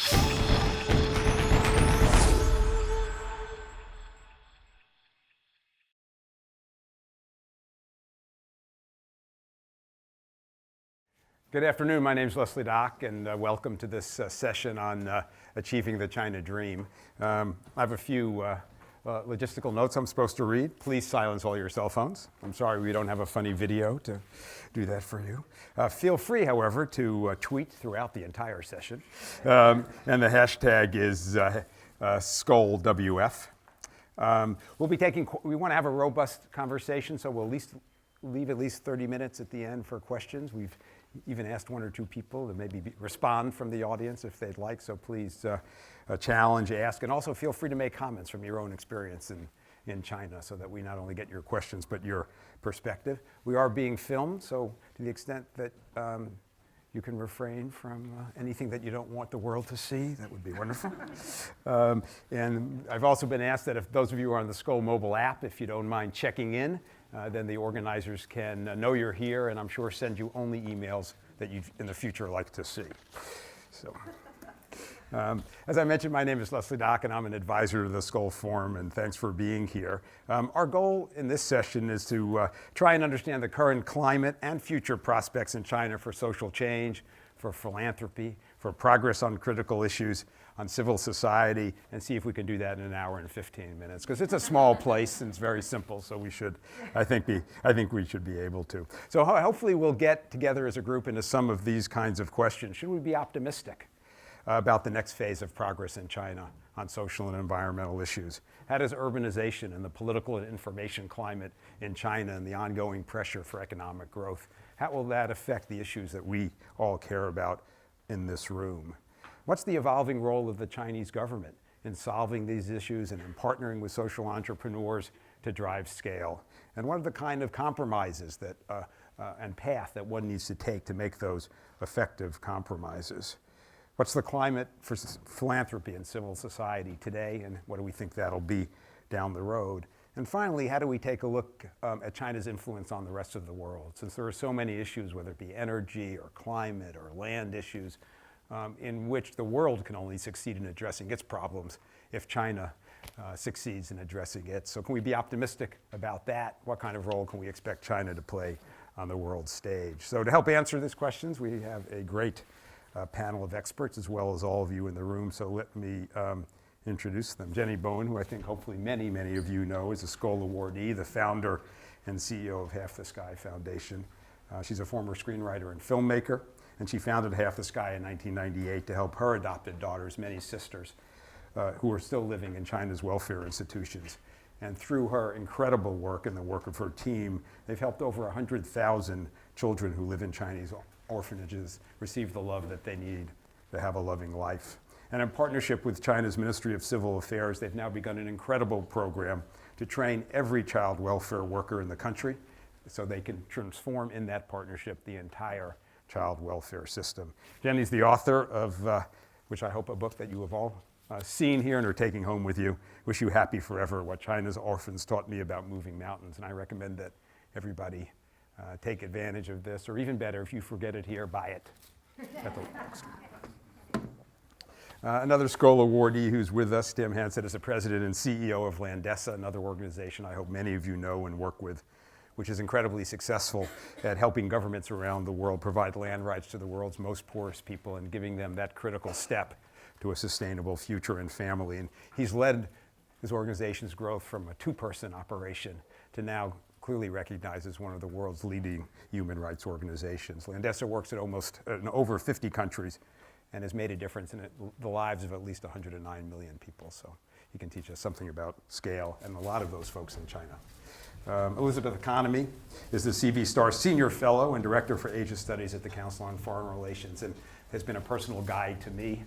Good afternoon. My name is Leslie Dock, and welcome to this session on achieving the China dream. I have a few logistical notes I'm supposed to read. Please silence all your cell phones. I'm sorry we don't have a funny video to do that for you. Feel free, however, to tweet throughout the entire session. And the hashtag is SKOLL.org. We want to have a robust conversation, so we'll leave at least 30 minutes at the end for questions. We've even asked one or two people to maybe respond from the audience if they'd like, so please challenge, ask, and also feel free to make comments from your own experience in China so that we not only get your questions but your perspective. We are being filmed, so to the extent that you can refrain from anything that you don't want the world to see, that would be wonderful. And I've also been asked that if those of you who are on the Skoll mobile app, if you don't mind checking in, then the organizers can know you're here, and I'm sure send you only emails that you in the future like to see. So, as I mentioned, my name is Leslie Dock, and I'm an advisor to the Skoll Forum, and thanks for being here. Our goal in this session is to try and understand the current climate and future prospects in China for social change, for philanthropy, for progress on critical issues, on civil society, and see if we can do that in an hour and 15 minutes. Because it's a small place and it's very simple, so we should, I think we should be able to. So hopefully we'll get together as a group into some of these kinds of questions. Should we be optimistic about the next phase of progress in China on social and environmental issues? How does urbanization and the political and information climate in China and the ongoing pressure for economic growth, how will that affect the issues that we all care about in this room? What's the evolving role of the Chinese government in solving these issues and in partnering with social entrepreneurs to drive scale? And what are the kind of compromises that, and path that one needs to take to make those effective compromises? What's the climate for philanthropy and civil society today, and what do we think that'll be down the road? And finally, how do we take a look at China's influence on the rest of the world? Since there are so many issues, whether it be energy or climate or land issues, in which the world can only succeed in addressing its problems if China succeeds in addressing it. So can we be optimistic about that? What kind of role can we expect China to play on the world stage? So to help answer these questions, we have a great panel of experts, as well as all of you in the room. So let me introduce them. Jenny BOWEN, who I think hopefully many of you know, is a Skoll awardee, the founder and CEO of Half the Sky Foundation. She's a former screenwriter and filmmaker, and she founded Half the Sky in 1998 to help her adopted daughters, many sisters, who are still living in China's welfare institutions. And through her incredible work and the work of her team, they've helped over 100,000 children who live in Chinese orphanages receive the love that they need to have a loving life. And in partnership with China's Ministry of Civil Affairs, they've now begun an incredible program to train every child welfare worker in the country so they can transform in that partnership the entire child welfare system. Jenny's the author of, which I hope a book that you have all seen here and are taking home with you, Wish You Happy Forever, What China's Orphans Taught Me About Moving Mountains. And I recommend that everybody take advantage of this, or even better, if you forget it here, buy it at the bookstore. Another Skoll awardee who's with us, Tim HANSTAD, is the president and CEO of Landesa, another organization I hope many of you know and work with, which is incredibly successful at helping governments around the world provide land rights to the world's most poorest people and giving them that critical step to a sustainable future and family. And he's led his organization's growth from a two-person operation to now clearly recognized as one of the world's leading human rights organizations. Landesa works at in over 50 countries and has made a difference in the lives of at least 109 million people. So he can teach us something about scale and a lot of those folks in China. Elizabeth Economy is the CV Star Senior Fellow and Director for Asia Studies at the Council on Foreign Relations, and has been a personal guide to me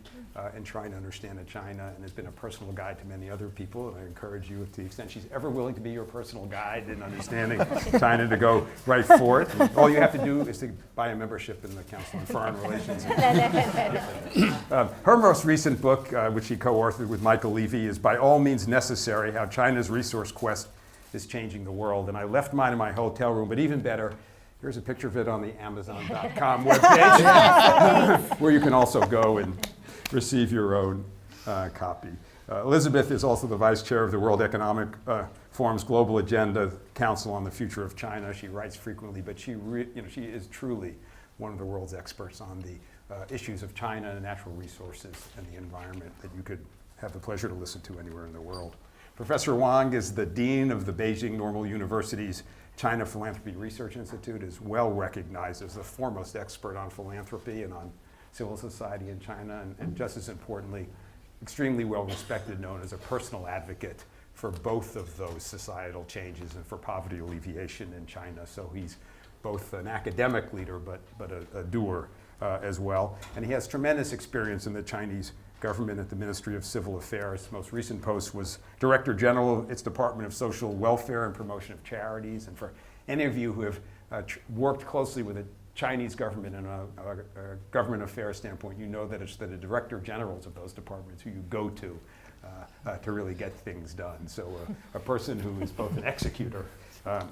in trying to understand China, and has been a personal guide to many other people. And I encourage you, to the extent she's ever willing to be your personal guide in understanding China, to go right for it. And all you have to do is to buy a membership in the Council on Foreign Relations. Her most recent book, which she co-authored with Michael Levy, is By All Means Necessary, How China's Resource Quest is Changing the World. And I left mine in my hotel room, but even better, here's a picture of it on the Amazon.com webpage, where you can also go and receive your own copy. Elizabeth is also the vice chair of the World Economic Forum's Global Agenda Council on the Future of China. She writes frequently, but she is truly one of the world's experts on the issues of China and natural resources and the environment that you could have the pleasure to listen to anywhere in the world. Professor Wang is the dean of the Beijing Normal University's China Philanthropy Research Institute, is well recognized as the foremost expert on philanthropy and on civil society in China, and just as importantly, extremely well respected, known as a personal advocate for both of those societal changes and for poverty alleviation in China. So he's both an academic leader, but a doer as well. And he has tremendous experience in the Chinese government at the Ministry of Civil Affairs. Most recent post was Director General of its Department of Social Welfare and Promotion of Charities. And for any of you who have worked closely with the Chinese government in a government affairs standpoint, you know that it's the Director Generals of those departments who you go to really get things done. So a person who is both an executor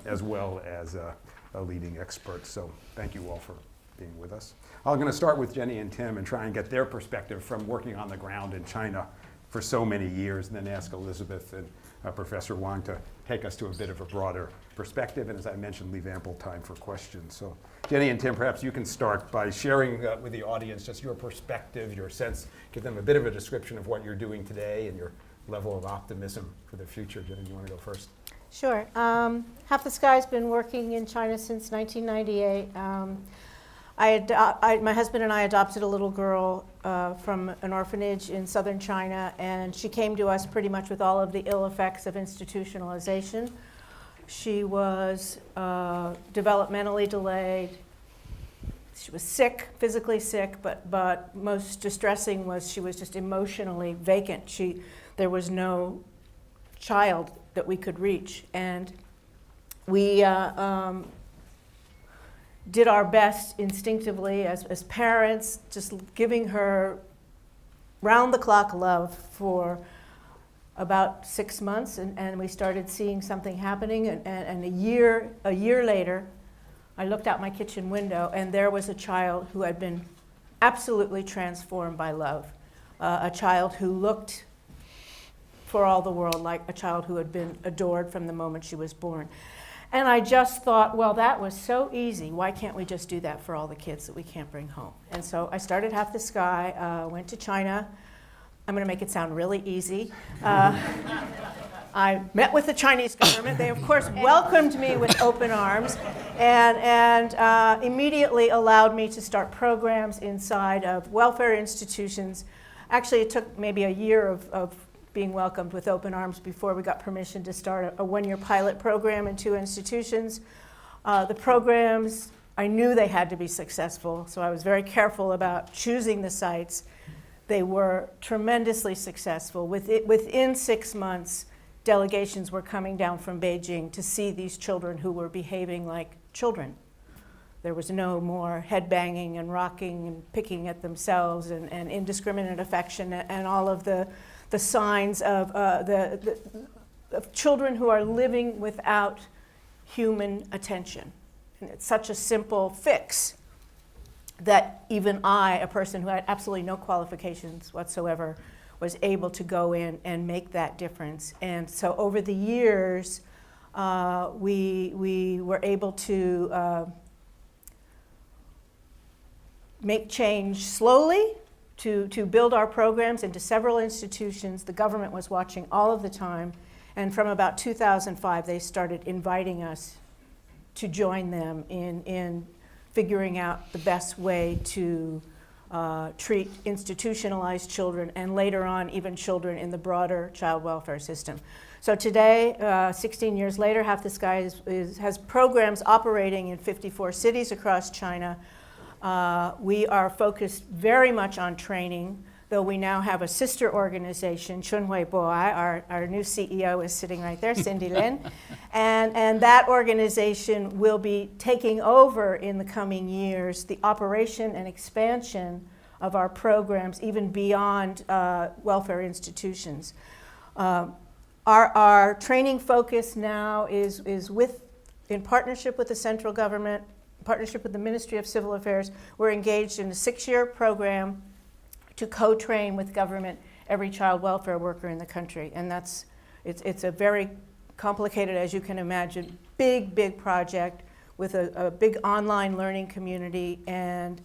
as well as a leading expert. So thank you all for being with us. I'm going to start with Jenny and Tim and try and get their perspective from working on the ground in China for so many years, and then ask Elizabeth and Professor Wang to take us to a bit of a broader perspective, and as I mentioned, leave ample time for questions. So Jenny and Tim, perhaps you can start by sharing with the audience just your perspective, your sense, give them a bit of a description of what you're doing today and your level of optimism for the future. Jenny, you want to go first? Sure. Half the Sky's been working in China since 1998. My husband and I adopted a little girl from an orphanage in southern China, and she came to us pretty much with all of the ill effects of institutionalization. She was developmentally delayed. She was sick, physically sick, but most distressing was she was just emotionally vacant. There was no child that we could reach, and we did our best instinctively as parents, just giving her round-the-clock love for about 6 months, and we started seeing something happening, and a year later, I looked out my kitchen window, and there was a child who had been absolutely transformed by love, a child who looked for all the world like a child who had been adored from the moment she was born. And I just thought, well, that was so easy. Why can't we just do that for all the kids that we can't bring home? And so I started Half the Sky, went to China. I'm going to make it sound really easy. I met with the Chinese government. They, of course, welcomed me with open arms and immediately allowed me to start programs inside of welfare institutions. Actually, it took maybe a year of being welcomed with open arms before we got permission to start a one-year pilot program in 2 institutions. The programs, I knew they had to be successful, so I was very careful about choosing the sites. They were tremendously successful. Within 6 months, delegations were coming down from Beijing to see these children who were behaving like children. There was no more head-banging and rocking and picking at themselves and indiscriminate affection and all of the signs of of children who are living without human attention. And it's such a simple fix that even I, a person who had absolutely no qualifications whatsoever, was able to go in and make that difference. And so over the years, we were able to make change slowly, to build our programs into several institutions. The government was watching all of the time, and from about 2005 they started inviting us to join them in figuring out the best way to treat institutionalized children, and later on even children in the broader child welfare system. So today, 16 years later, Half the Sky has programs operating in 54 cities across China. We are focused very much on training, though we now have a sister organization, Chunhui Boai. Our new CEO is sitting right there, Cindy Lin. And that organization will be taking over in the coming years the operation and expansion of our programs, even beyond welfare institutions. Our training focus now is in partnership with the central government, partnership with the Ministry of Civil Affairs. We're engaged in a 6-year program to co-train with government every child welfare worker in the country. And it's a very complicated, as you can imagine, big project with a big online learning community and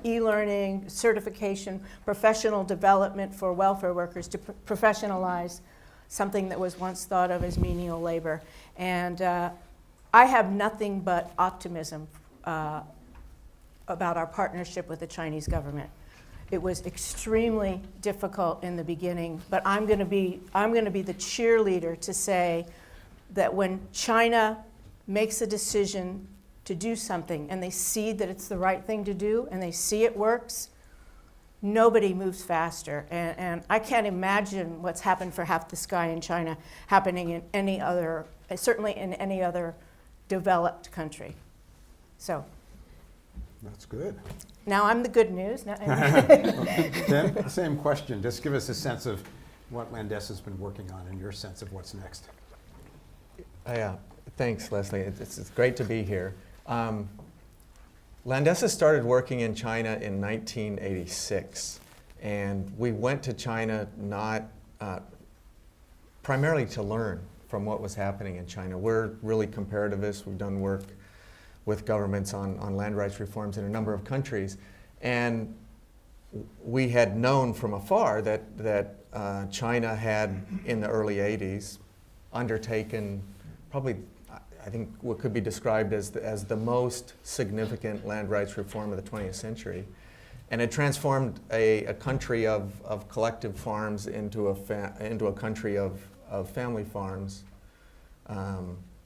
e-learning, certification, professional development for welfare workers to professionalize something that was once thought of as menial labor. And I have nothing but optimism about our partnership with the Chinese government. It was extremely difficult in the beginning, but I'm going to be the cheerleader to say that when China makes a decision to do something and they see that it's the right thing to do and they see it works, nobody moves faster. And I can't imagine what's happened for half the sky in China happening in any other, certainly in any other developed country. So. That's good. Now I'm the good news. Then, same question. Just give us a sense of what Landesa's been working on and your sense of what's next. Yeah, thanks, Leslie. It's great to be here. Landesa started working in China in 1986, and we went to China not primarily to learn from what was happening in China. We're really comparativists. We've done work with governments on land rights reforms in a number of countries, and we had known from afar that China had, in the early 80s, undertaken probably, I think, what could be described as the most significant land rights reform of the 20th century. And it transformed a country of collective farms into a country of family farms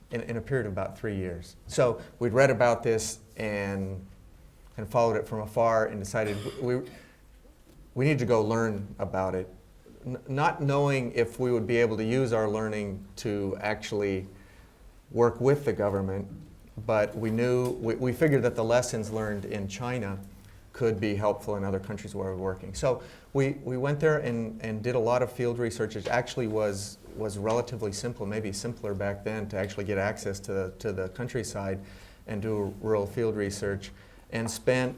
in a period of about 3 years. So we'd read about this and followed it from afar and decided we need to go learn about it, not knowing if we would be able to use our learning to actually work with the government, but we figured that the lessons learned in China could be helpful in other countries where we're working. So we went there and did a lot of field research. It actually was relatively simple, maybe simpler back then, to actually get access to the countryside and do rural field research, and spent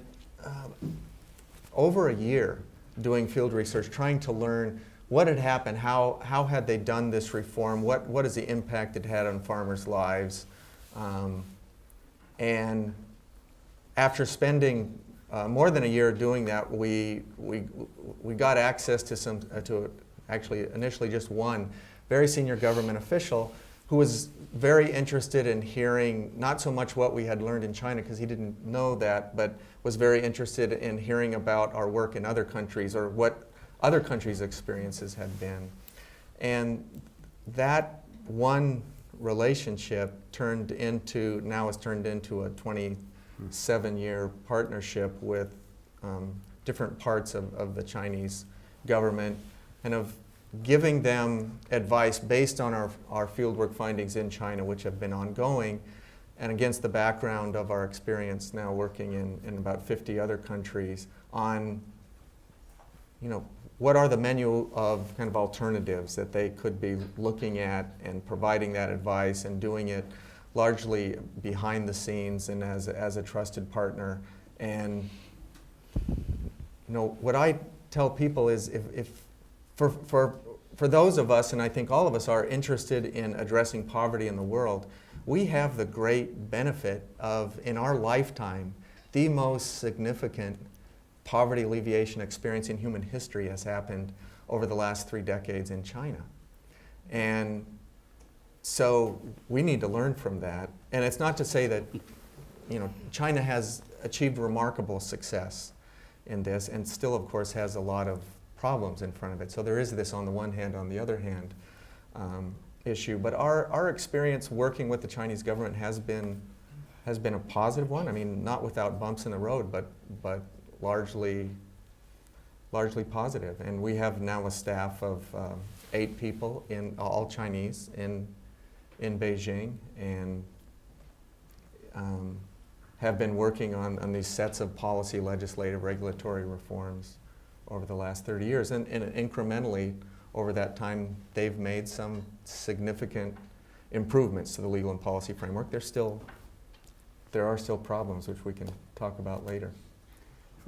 over a year doing field research, trying to learn what had happened, how had they done this reform, what is the impact it had on farmers' lives. And after spending more than a year doing that, we got access to actually initially just one very senior government official who was very interested in hearing not so much what we had learned in China, because he didn't know that, but was very interested in hearing about our work in other countries or what other countries' experiences had been. And that one relationship now has turned into a 27-year partnership with different parts of the Chinese government, and of giving them advice based on our fieldwork findings in China, which have been ongoing, and against the background of our experience now working in about 50 other countries on, what are the menu of kind of alternatives that they could be looking at, and providing that advice and doing it largely behind the scenes and as a trusted partner. And what I tell people is, if for those of us, and I think all of us are interested in addressing poverty in the world, we have the great benefit of, in our lifetime, the most significant poverty alleviation experience in human history has happened over the last 3 decades in China. And so we need to learn from that. And it's not to say that, China has achieved remarkable success in this, and still, of course, has a lot of problems in front of it. So there is this on the one hand, on the other hand issue. But our experience working with the Chinese government has been a positive one. I mean, not without bumps in the road, but largely positive. And we have now a staff of 8 people, all Chinese, in Beijing, and have been working on these sets of policy, legislative, regulatory reforms over the last 30 years. And incrementally, over that time, they've made some significant improvements to the legal and policy framework. There are still problems, which we can talk about later.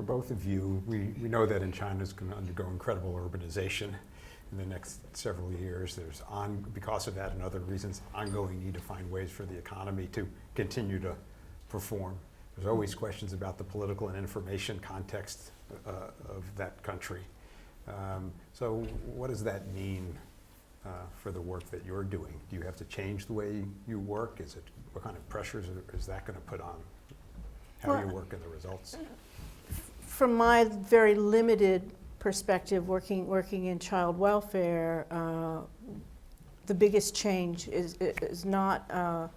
for both of you, we know that in China is going to undergo incredible urbanization in the next several years. There's, because of that and other reasons, ongoing need to find ways for the economy to continue to perform. There's always questions about the political and information context of that country. So what does that mean for the work that you're doing? Do you have to change the way you work? What kind of pressures is that going to put on how you work and the results? From my very limited perspective, working in child welfare, the biggest change is not.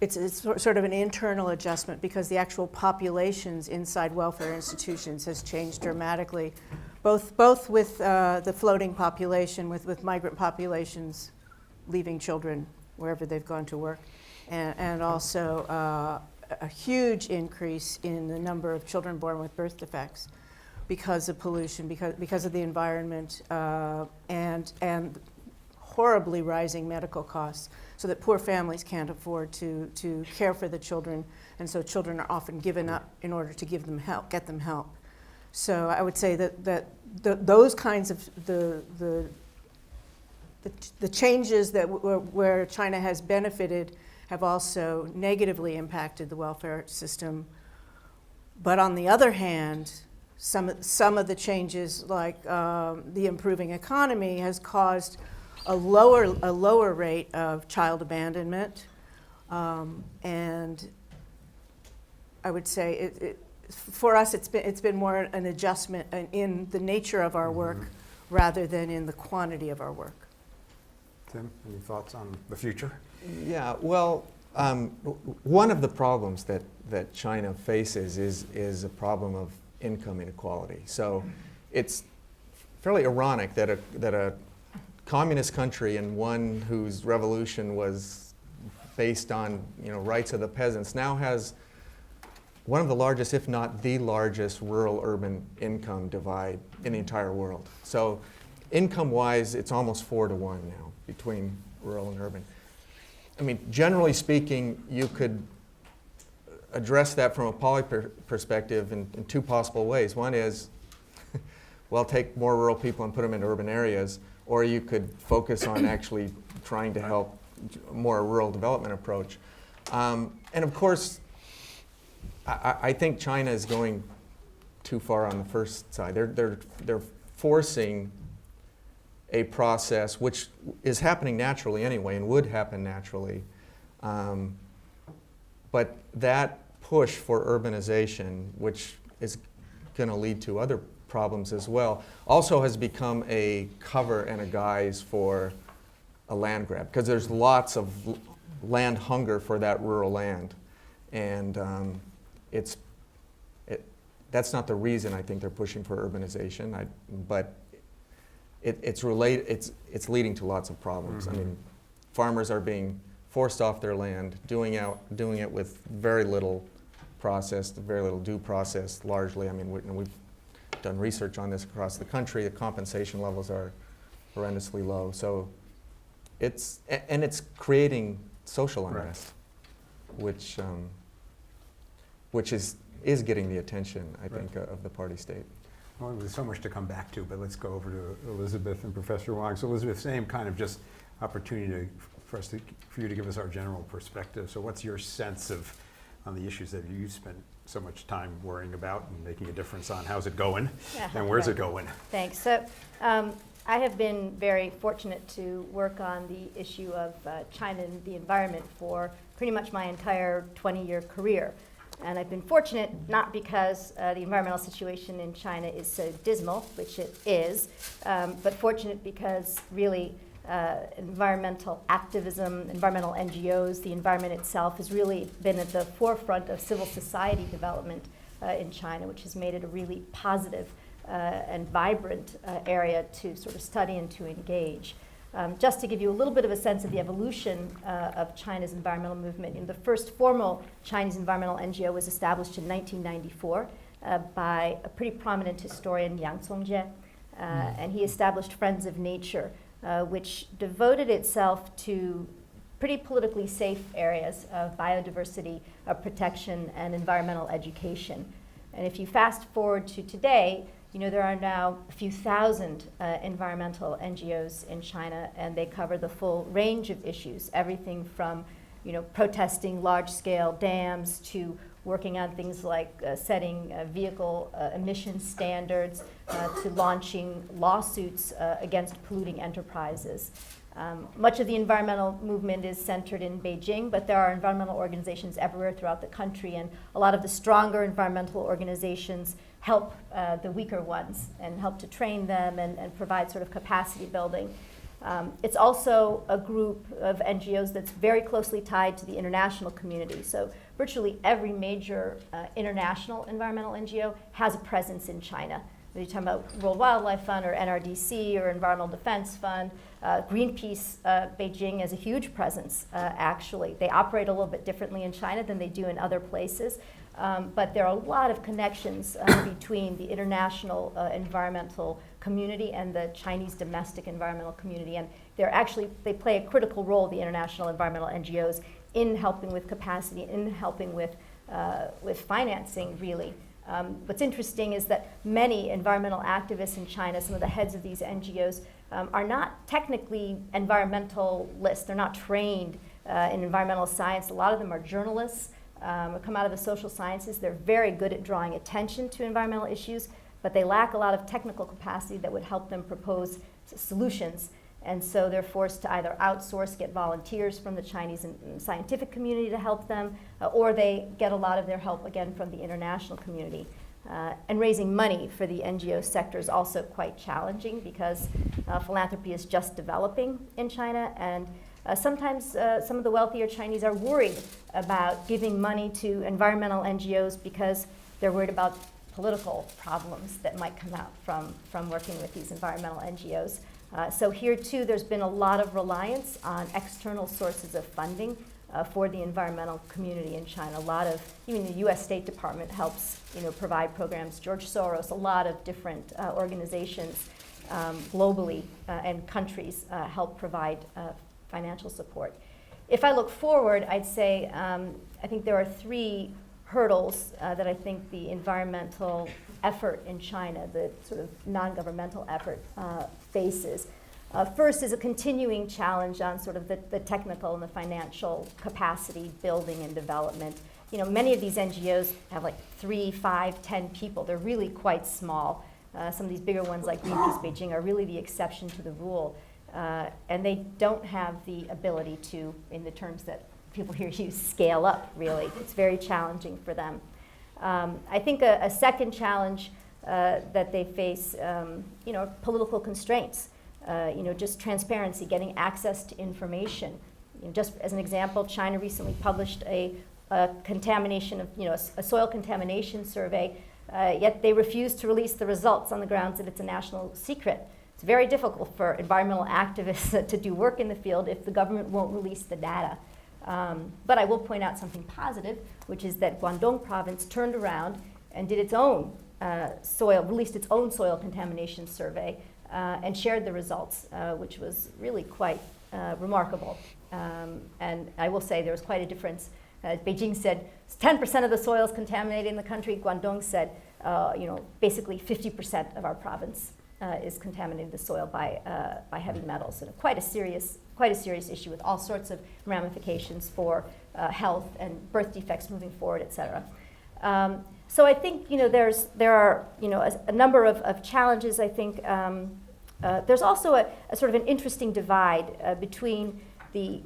It's sort of an internal adjustment because the actual populations inside welfare institutions has changed dramatically, both with the floating population, with migrant populations leaving children wherever they've gone to work, and also a huge increase in the number of children born with birth defects because of pollution, because of the environment, and horribly rising medical costs, so that poor families can't afford to care for the children, and so children are often given up in order to get them help. So I would say that those kinds of the changes that where China has benefited have also negatively impacted the welfare system. But on the other hand, some of the changes, like the improving economy, has caused a lower rate of child abandonment, and I would say for us it's been more an adjustment in the nature of our work rather than in the quantity of our work. Tim, any thoughts on the future? Yeah, well, one of the problems that China faces is a problem of income inequality. So it's fairly ironic that a communist country, and one whose revolution was based on rights of the peasants, now has one of the largest, if not the largest, rural-urban income divide in the entire world. So income-wise, it's almost 4-to-1 now between rural and urban. I mean, generally speaking, you could address that from a policy perspective in two possible ways. One is, well, take more rural people and put them in urban areas, or you could focus on actually trying to help more rural development approach. And of course, I think China is going too far on the first side. They're forcing a process which is happening naturally anyway and would happen naturally. But that push for urbanization, which is going to lead to other problems as well, also has become a cover and a guise for a land grab, because there's lots of land hunger for that rural land. And that's not the reason I think they're pushing for urbanization, but it's leading to lots of problems. I mean, farmers are being forced off their land, doing it with very little process, very little due process, largely. I mean, we've done research on this across the country. The compensation levels are horrendously low. So it's creating social unrest, which is getting the attention, I think, of the party state. Well, there's so much to come back to, but let's go over to Elizabeth and Professor Wang. So Elizabeth, same kind of just opportunity for you to give us our general perspective. So what's your sense on the issues that you spent so much time worrying about and making a difference on? How's it going? And where's it going? Thanks. So I have been very fortunate to work on the issue of China and the environment for pretty much my entire 20-year career. And I've been fortunate not because the environmental situation in China is so dismal, which it is, but fortunate because really environmental activism, environmental NGOs, the environment itself has really been at the forefront of civil society development in China, which has made it a really positive and vibrant area to sort of study and to engage. Just to give you a little bit of a sense of the evolution of China's environmental movement, the first formal Chinese environmental NGO was established in 1994 by a pretty prominent historian, Yang Songjie, and he established Friends of Nature, which devoted itself to pretty politically safe areas of biodiversity, protection, and environmental education. And if you fast forward to today, there are now a few thousand environmental NGOs in China, and they cover the full range of issues, everything from protesting large-scale dams to working on things like setting vehicle emission standards to launching lawsuits against polluting enterprises. Much of the environmental movement is centered in Beijing, but there are environmental organizations everywhere throughout the country, and a lot of the stronger environmental organizations help the weaker ones and help to train them and provide sort of capacity building. It's also a group of NGOs that's very closely tied to the international community. So virtually every major international environmental NGO has a presence in China. When you're talking about World Wildlife Fund or NRDC or Environmental Defense Fund, Greenpeace, Beijing has a huge presence, actually. They operate a little bit differently in China than they do in other places. But there are a lot of connections between the international environmental community and the Chinese domestic environmental community. And they play a critical role, the international environmental NGOs, in helping with capacity, in helping with financing, really. What's interesting is that many environmental activists in China, some of the heads of these NGOs, are not technically environmentalists. They're not trained in environmental science. A lot of them are journalists, come out of the social sciences. They're very good at drawing attention to environmental issues, but they lack a lot of technical capacity that would help them propose solutions. And so they're forced to either outsource, get volunteers from the Chinese scientific community to help them, or they get a lot of their help, again, from the international community. And raising money for the NGO sector is also quite challenging because philanthropy is just developing in China, and sometimes some of the wealthier Chinese are worried about giving money to environmental NGOs because they're worried about political problems that might come out from working with these environmental NGOs. So here too, there's been a lot of reliance on external sources of funding for the environmental community in China. A lot of, even the US State Department helps provide programs. George Soros, a lot of different organizations globally and countries help provide financial support. If I look forward, I'd say I think there are three hurdles that I think the environmental effort in China, the sort of non-governmental effort, faces. First is a continuing challenge on sort of the technical and the financial capacity building and development. Many of these NGOs have like 3, 5, 10 people. They're really quite small. Some of these bigger ones like Greenpeace Beijing are really the exception to the rule. And they don't have the ability to, in the terms that people here use, scale up, really. It's very challenging for them. I think a second challenge that they face, political constraints. Just transparency, getting access to information. Just as an example, China recently published a contamination of, a soil contamination survey, yet they refuse to release the results on the grounds that it's a national secret. It's very difficult for environmental activists to do work in the field if the government won't release the data. But I will point out something positive, which is that Guangdong province turned around and did its own released its own soil contamination survey and shared the results, which was really quite remarkable. And I will say there was quite a difference. Beijing said 10% of the soil is contaminated in the country. Guangdong said, basically 50% of our province is contaminated the soil by heavy metals. And quite a serious issue with all sorts of ramifications for health and birth defects moving forward, et cetera. So I think there are a number of challenges. I think there's also a sort of an interesting divide between the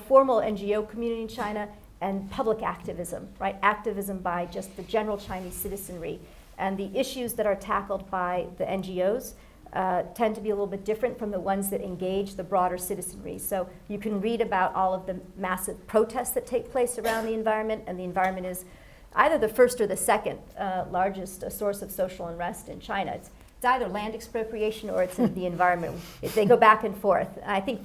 formal NGO community in China and public activism, right? Activism by just the general Chinese citizenry. And the issues that are tackled by the NGOs tend to be a little bit different from the ones that engage the broader citizenry. So you can read about all of the massive protests that take place around the environment, and the environment is either the first or the second largest source of social unrest in China. It's either land expropriation or it's the environment. They go back and forth. I think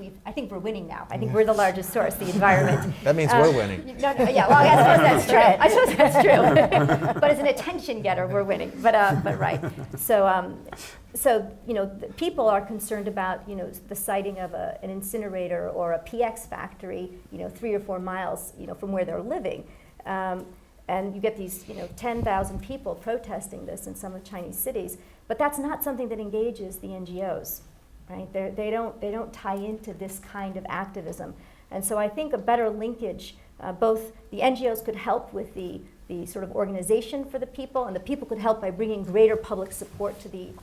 we're winning now. I think we're the largest source, the environment. That means we're winning. Yeah, well, I suppose that's true. I suppose that's true. But as an attention getter, we're winning. But right. So people are concerned about the siting of an incinerator or a PX factory 3 or 4 miles from where they're living. And you get these 10,000 people protesting this in some of Chinese cities, but that's not something that engages the NGOs, right? They don't tie into this kind of activism. And so I think a better linkage, both the NGOs could help with the sort of organization for the people, and the people could help by bringing greater public support to the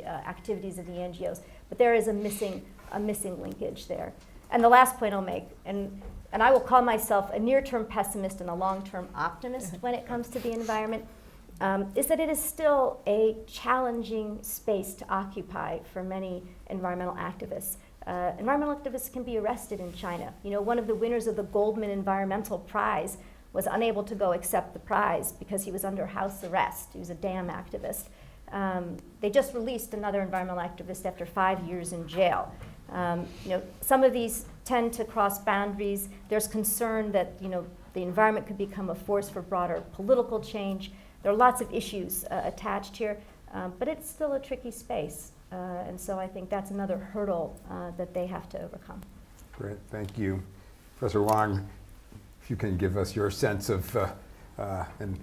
activities of the NGOs. But there is a missing linkage there. And the last point I'll make, and I will call myself a near-term pessimist and a long-term optimist when it comes to the environment, is that it is still a challenging space to occupy for many environmental activists. Environmental activists can be arrested in China. One of the winners of the Goldman Environmental Prize was unable to go accept the prize because he was under house arrest. He was a dam activist. They just released another environmental activist after 5 years in jail. Some of these tend to cross boundaries. There's concern that the environment could become a force for broader political change. There are lots of issues attached here, but it's still a tricky space. And so I think that's another hurdle that they have to overcome. Great, thank you. Professor Wang, if you can give us your sense of, and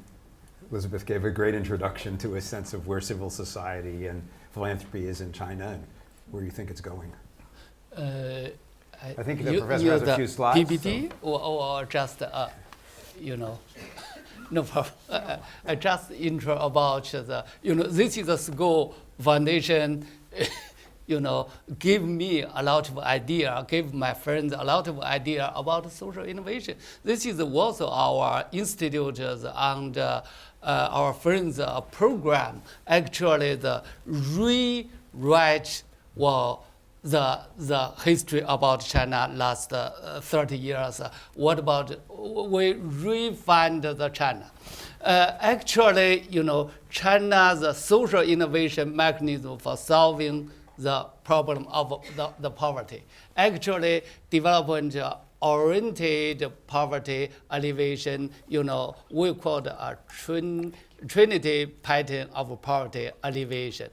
Elizabeth gave a great introduction to a sense of where civil society and philanthropy is in China and where you think it's going. I think the professor has a few slides. PPT or just, no problem. I just intro about this is a Skoll Foundation, give me a lot of idea, give my friends a lot of idea about social innovation. This is also our institute and our friends program. Actually, the rewrite the history about China last 30 years. What about we refined the China? Actually, China's social innovation mechanism for solving the problem of the poverty. Actually, development-oriented poverty alleviation, we call it a trinity pattern of poverty alleviation.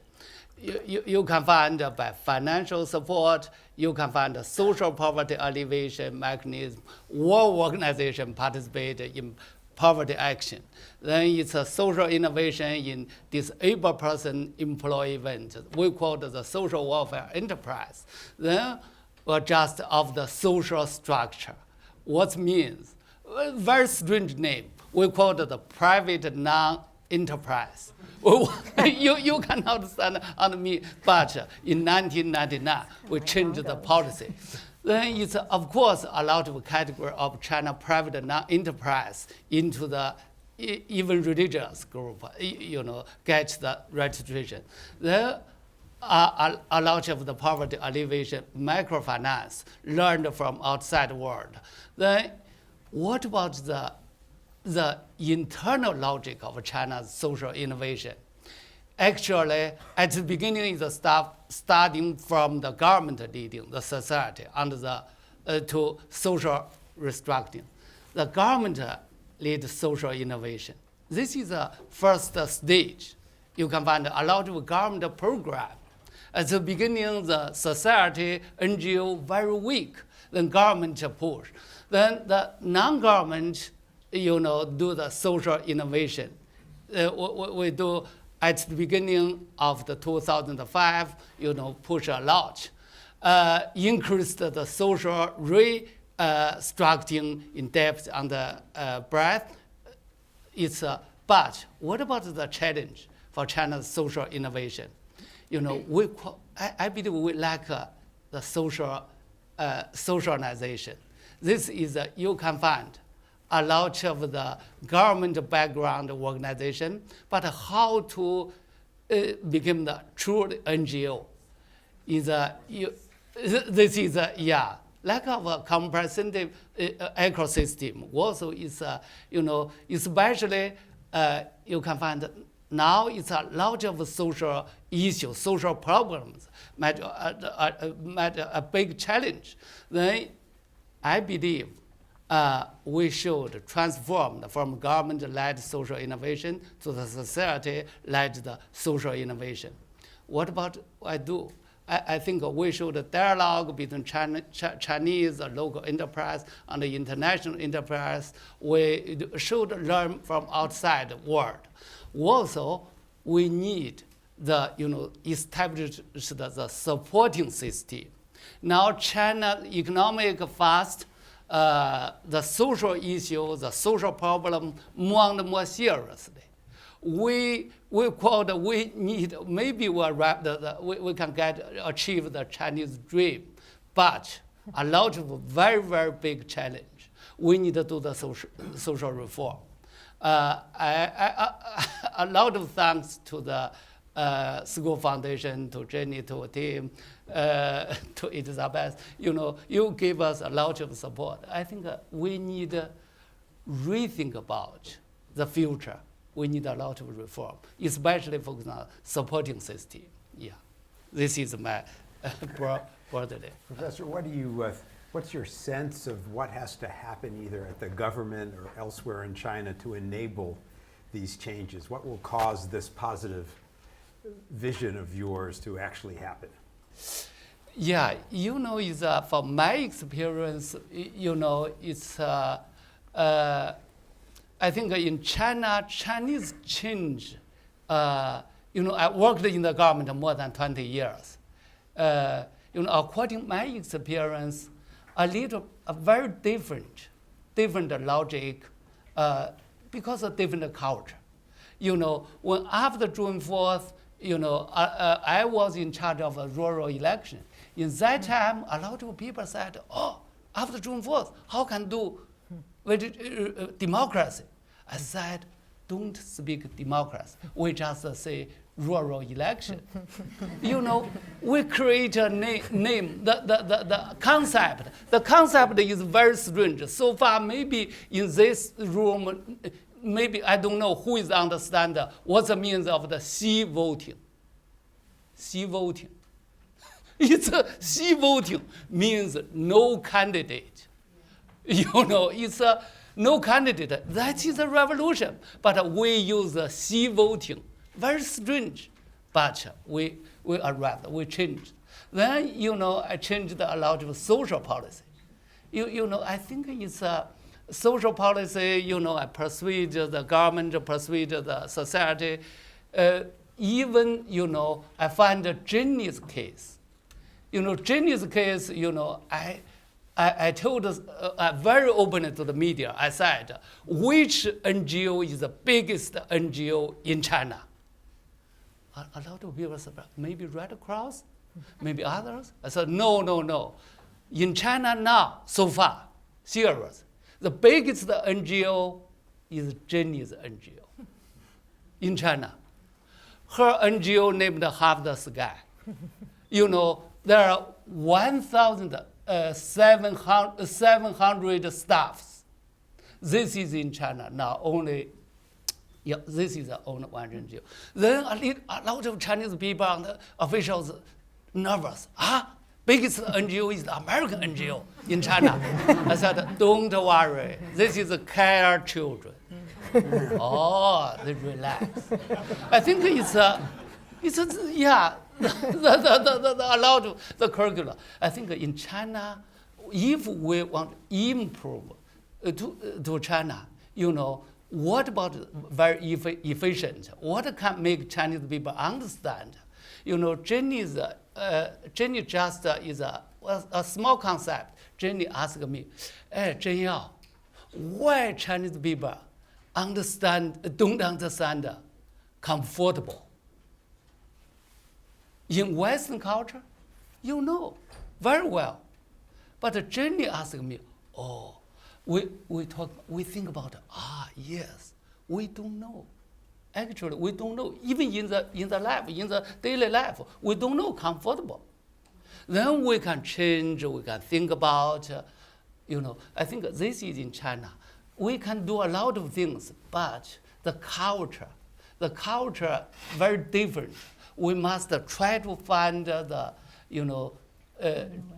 You can find by financial support, you can find a social poverty alleviation mechanism, or organization participate in poverty action. Then it's a social innovation in disabled person employment. We call it the social welfare enterprise. Then just of the social structure. What means? Very strange name. We call it the private non-enterprise. You cannot understand on me, but in 1999, we changed the policy. Then it's, of course, a lot of category of China private non-enterprise into the even religious group, get the registration. There are a lot of the poverty alleviation microfinance learned from outside world. Then what about the internal logic of China's social innovation? Actually, at the beginning, the stuff starting from the government leading the society and to social restructuring. The government leads social innovation. This is the first stage. You can find a lot of government program. At the beginning, the society, NGO, very weak. Then government push. Then the non-government, do the social innovation. We do at the beginning of the 2005, push a lot, increased the social restructuring in depth and breadth. But what about the challenge for China's social innovation? I believe we lack the social socialization. This is you can find a lot of the government background organization, but how to become the true NGO is this is lack of a comprehensive ecosystem. Also is especially you can find now it's a lot of social issues, social problems, a big challenge. Then I believe we should transform from government-led social innovation to the society-led social innovation. What about I do? I think we should dialogue between Chinese local enterprise and the international enterprise. We should learn from outside the world. Also, we need the establish the supporting system. Now China economic fast, the social issue, the social problem more and more seriously. We need, maybe we can achieve the Chinese dream, but a lot of very, very big challenge. We need to do the social reform. A lot of thanks to the Skoll Foundation, to Jenny, to Tim, to Elizabeth. You give us a lot of support. I think we need to rethink about the future. We need a lot of reform, especially focus on supporting system. Yeah, this is my broadly. Professor, what's your sense of what has to happen either at the government or elsewhere in China to enable these changes? What will cause this positive vision of yours to actually happen? Yeah, is from my experience, it's I think in China, Chinese change. I worked in the government more than 20 years. According to my experience, a very different logic, because of different culture. When after June 4th, I was in charge of a rural election. In that time, a lot of people said, after June 4th, how can do with democracy? I said, don't speak democracy. We just say rural election. We create a name, the concept. The concept is very strange. So far, maybe in this room, maybe I don't know who is understand what's the means of the C voting. C voting. It's C voting means no candidate. It's no candidate. That is a revolution. But we use C voting. Very strange. But we arrived, we changed. Then, I changed a lot of social policy. I think it's a social policy, I persuade the government, persuade the society. Even, I find Jenny's case. Jenny's case, I told very openly to the media, I said, which NGO is the biggest NGO in China? A lot of people said, maybe Red Cross, maybe others. I said, no. In China now, so far, serious. The biggest NGO is Jenny's NGO in China. Her NGO named Half the Sky. There are 1,700 staffs. This is in China now only. Yeah, this is the only one NGO. Then a lot of Chinese people and the officials nervous. Biggest NGO is the American NGO in China. I said, don't worry. This is Care Children. They relax. I think it's a lot of the curriculum. I think in China, if we want to improve to China, what about very efficient? What can make Chinese people understand? Jenny just is a small concept. Jenny asked me, Zhen Yao, why Chinese people don't understand comfortable? In Western culture, very well. But Jenny asked me, we think about, yes, we don't know. Actually, we don't know. Even in the life, in the daily life, we don't know comfortable. Then we can change, we can think about, I think this is in China. We can do a lot of things, but the culture very different. We must try to find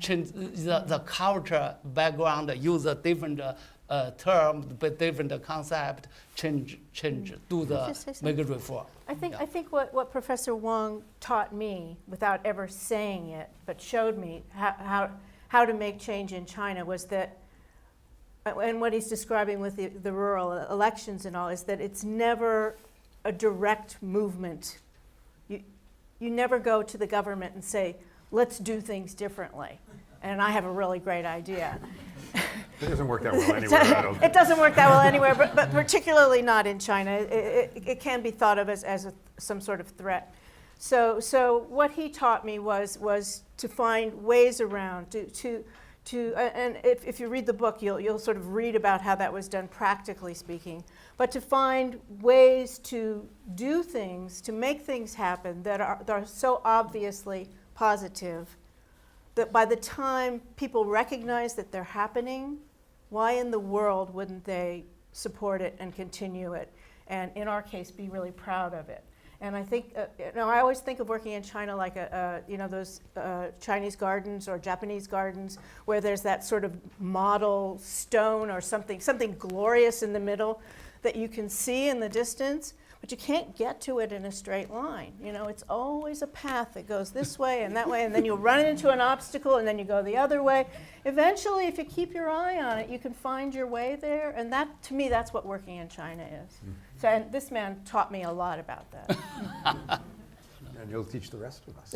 change the culture background, use a different term, but different concept, change, do the Just say something. make a reform. I think, Yeah. I think what Professor Wang taught me, without ever saying it, but showed me how to make change in China was that, and what he's describing with the rural elections and all, is that it's never a direct movement. You never go to the government and say, let's do things differently. And I have a really great idea. It doesn't work that well anywhere, I don't It think. doesn't work that well anywhere, but particularly not in China. It can be thought of as some sort of threat. So what he taught me was to find ways around, and if you read the book, you'll sort of read about how that was done practically speaking, but to find ways to do things, to make things happen that are so obviously positive that by the time people recognize that they're happening, why in the world wouldn't they support it and continue it? And in our case, be really proud of it. And I think, I always think of working in China like those Chinese gardens or Japanese gardens where there's that sort of model stone or something glorious in the middle that you can see in the distance, but you can't get to it in a straight line. It's always a path that goes this way, and then you'll run into an obstacle, and then you go the other way. Eventually, if you keep your eye on it, you can find your way there, and that, to me, that's what working in China is. So, and this man taught me a lot about that. And you'll teach the rest of us.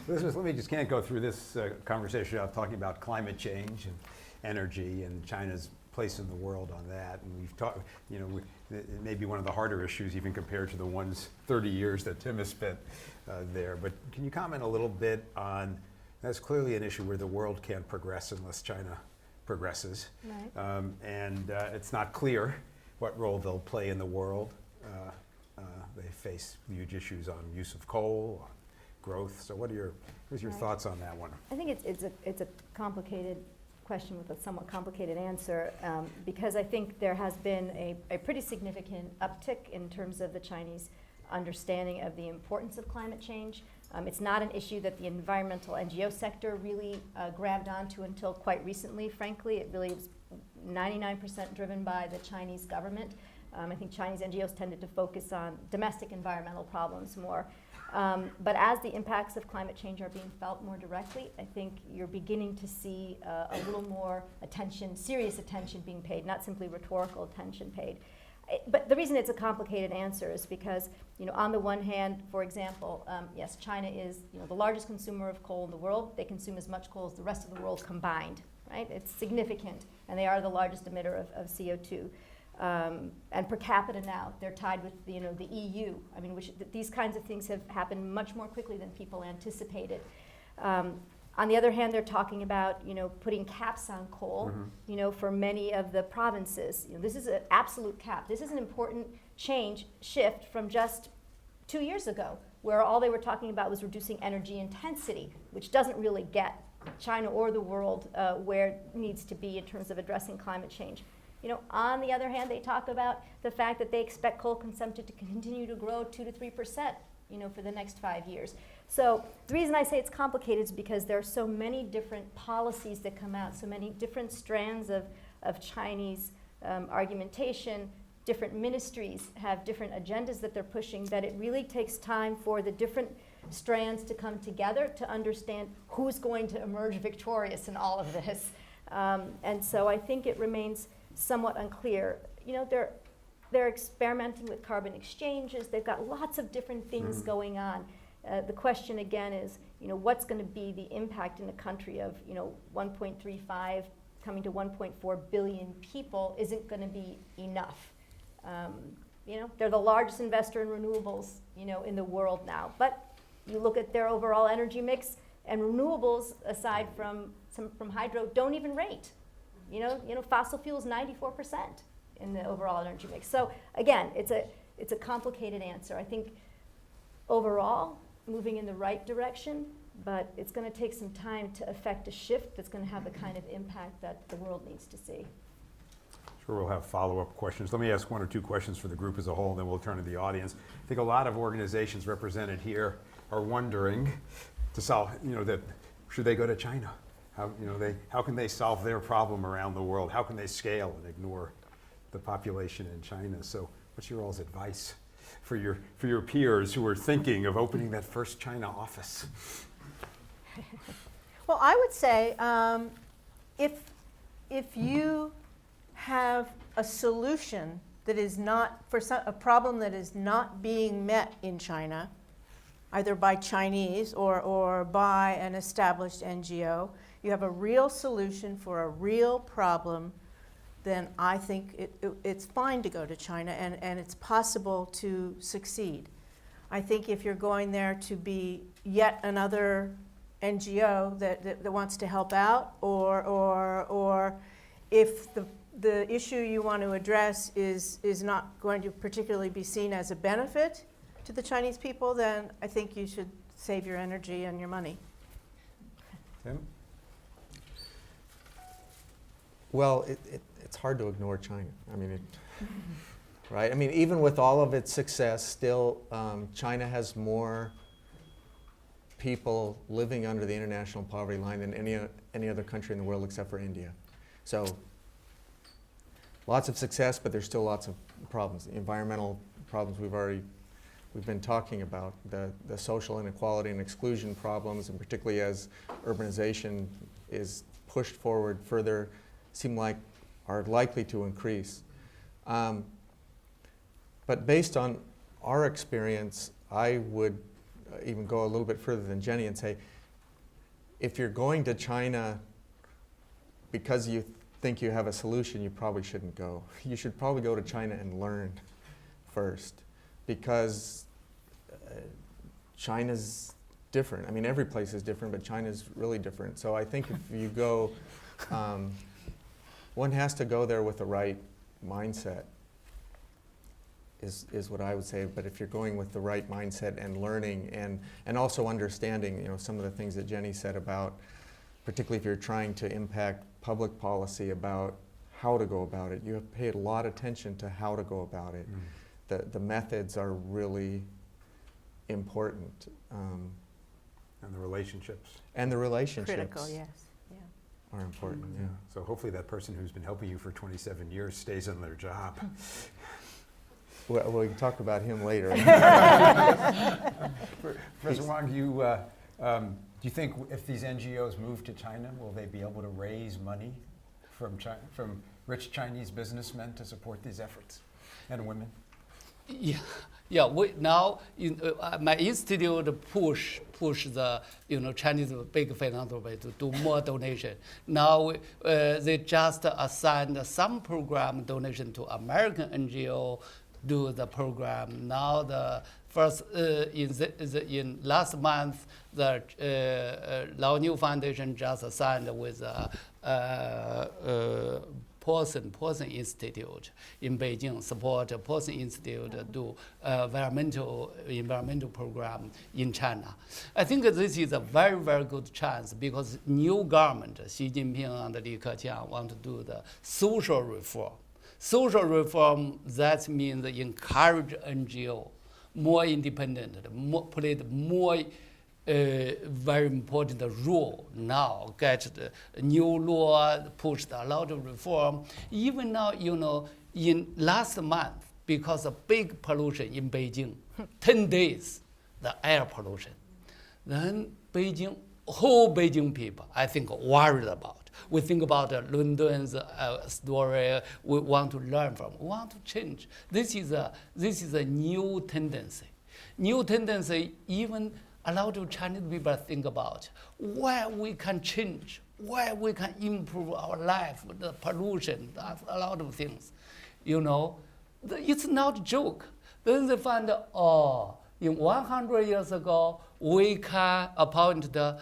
Let me just can't go through this conversation without talking about climate change and energy and China's place in the world on that. And we've talked, it may be one of the harder issues even compared to the ones 30 years that Tim has spent there. But can you comment a little bit on, that's clearly an issue where the world can't progress unless China progresses. Right. And it's not clear what role they'll play in the world. They face huge issues on use of coal, on growth. So what's your Right. thoughts on that one? I think it's a complicated question with a somewhat complicated answer, because I think there has been a pretty significant uptick in terms of the Chinese understanding of the importance of climate change. It's not an issue that the environmental NGO sector really grabbed onto until quite recently, frankly. It really was 99% driven by the Chinese government. I think Chinese NGOs tended to focus on domestic environmental problems more. But as the impacts of climate change are being felt more directly, I think you're beginning to see a little more attention, serious attention being paid, not simply rhetorical attention paid. But the reason it's a complicated answer is because, on the one hand, for example, yes, China is the largest consumer of coal in the world. They consume as much coal as the rest of the world combined, right? It's significant, and they are the largest emitter of CO2. And per capita now, they're tied with the EU. I mean, these kinds of things have happened much more quickly than people anticipated. On the other hand, they're talking about putting caps on coal, for many of the provinces. This is an absolute cap. This is an important shift from just 2 years ago, where all they were talking about was reducing energy intensity, which doesn't really get China or the world where it needs to be in terms of addressing climate change. On the other hand, they talk about the fact that they expect coal consumption to continue to grow 2 to 3%, for the next 5 years. So the reason I say it's complicated is because there are so many different policies that come out, so many different strands of Chinese argumentation. Different ministries have different agendas that they're pushing, that it really takes time for the different strands to come together to understand who's going to emerge victorious in all of this. And so I think it remains somewhat unclear. They're experimenting with carbon exchanges. They've got lots of different things going on. The question again is, what's going to be the impact in a country of 1.35 coming to 1.4 billion people isn't going to be enough. They're the largest investor in renewables, in the world now. But you look at their overall energy mix, and renewables, aside from hydro, don't even rate. Fossil fuels 94% in the overall energy mix. So again, it's a complicated answer. I think overall moving in the right direction, but it's going to take some time to effect a shift that's going to have the kind of impact that the world needs to see. Sure, we'll have follow-up questions. Let me ask one or two questions for the group as a whole, and then we'll turn to the audience. I think a lot of organizations represented here are wondering to solve, that should they go to China? How can they solve their problem around the world? How can they scale and ignore the population in China? So what's your all's advice for your peers who are thinking of opening that first China office? Well, I would say if you have a solution that is not, for a problem that is not being met in China, either by Chinese or by an established NGO, you have a real solution for a real problem, then I think it's fine to go to China, and it's possible to succeed. I think if you're going there to be yet another NGO that wants to help out, or if the issue you want to address is not going to particularly be seen as a benefit to the Chinese people, then I think you should save your energy and your money. Tim? Well, it's hard to ignore China. I mean, right? I mean, even with all of its success, still China has more people living under the international poverty line than any other country in the world except for India. So lots of success, but there's still lots of problems. The environmental problems we've been talking about, the social inequality and exclusion problems, and particularly as urbanization is pushed forward further, seem like are likely to increase. But based on our experience, I would even go a little bit further than Jenny and say, if you're going to China because you think you have a solution, you probably shouldn't go. You should probably go to China and learn first, because China's different. I mean, every place is different, but China's really different. So I think if you go, one has to go there with the right mindset, is what I would say. But if you're going with the right mindset and learning and also understanding, some of the things that Jenny said about, particularly if you're trying to impact public policy about how to go about it, you have to pay a lot of attention to how to go about it. The methods are really important. And the relationships. And the relationships. Critical, yes. Yeah. Are important, yeah. So hopefully that person who's been helping you for 27 years stays on their job. Well, we can talk about him later. Professor Wang, do you think if these NGOs move to China, will they be able to raise money from rich Chinese businessmen to support these efforts, and women? Yeah. Now my institute push the Chinese big philanthropy to do more donation. Now they just assigned some program donation to American NGO. Do the program now. The first in last month, the Skoll Foundation just signed with Paulson Institute in Beijing, support Paulson Institute do environmental program in China. I think this is a very, very good chance, because new government, Xi Jinping and Li Keqiang, want to do the social reform. Social reform, that means encourage NGO, more independent, play more very important role now, get the new law, pushed a lot of reform. Even now, in last month, because of big pollution in Beijing, 10 days, the air pollution. Then whole Beijing people, I think, worried about. We think about London's story. We want to learn from. We want to change. This is a new tendency. New tendency. Even a lot of Chinese people think about where we can change, where we can improve our life, the pollution, a lot of things. It's not a joke. Then they find, in 100 years ago, we can appoint the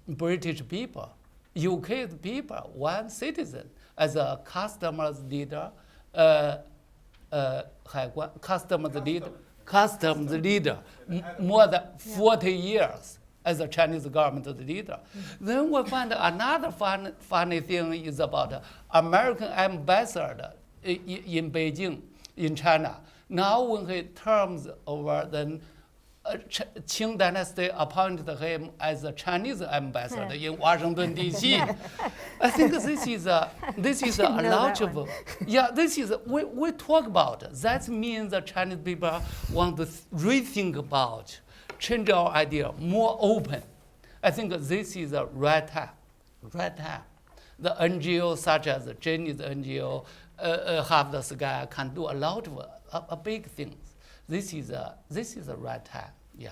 British people, UK people, one citizen, as a customs leader, customs leader, more than 40 years as a Chinese government leader. Then we find another funny thing is about American ambassador in Beijing, in China. Now when he terms over, then Qing dynasty appointed him as a Chinese ambassador in Washington D.C. I think this is a lot of we talk about it. That means the Chinese people want to rethink about, change our idea, more open. I think this is a right time. Right time. The NGO such as the Chinese NGO, Half the Sky can do a lot of big things. This is a right time. Yeah.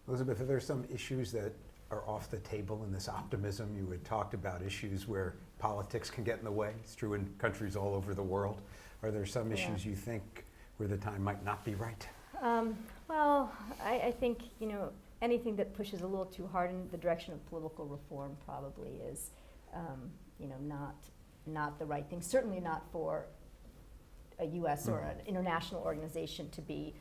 Elizabeth, are there some issues that are off the table in this optimism? You had talked about issues where politics can get in the way. It's true in countries all over the world. Are there some issues you think where the time might not be right? Well, I think, anything that pushes a little too hard in the direction of political reform probably is, not the right thing. Certainly not for a U.S. or an international organization to be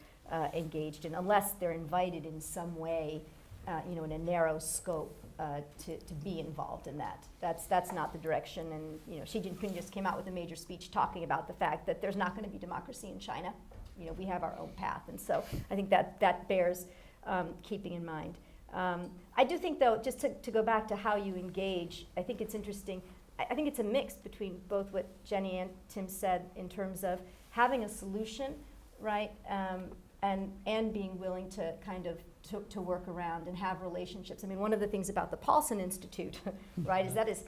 engaged in, unless they're invited in some way, in a narrow scope to be involved in that. That's not the direction. And Xi Jinping just came out with a major speech talking about the fact that there's not going to be democracy in China. We have our own path, and so I think that bears keeping in mind. I do think, though, just to go back to how you engage, I think it's interesting. I think it's a mix between both what Jenny and Tim said in terms of having a solution, right, and being willing to kind of to work around and have relationships. I mean, one of the things about the Paulson Institute, right, is that is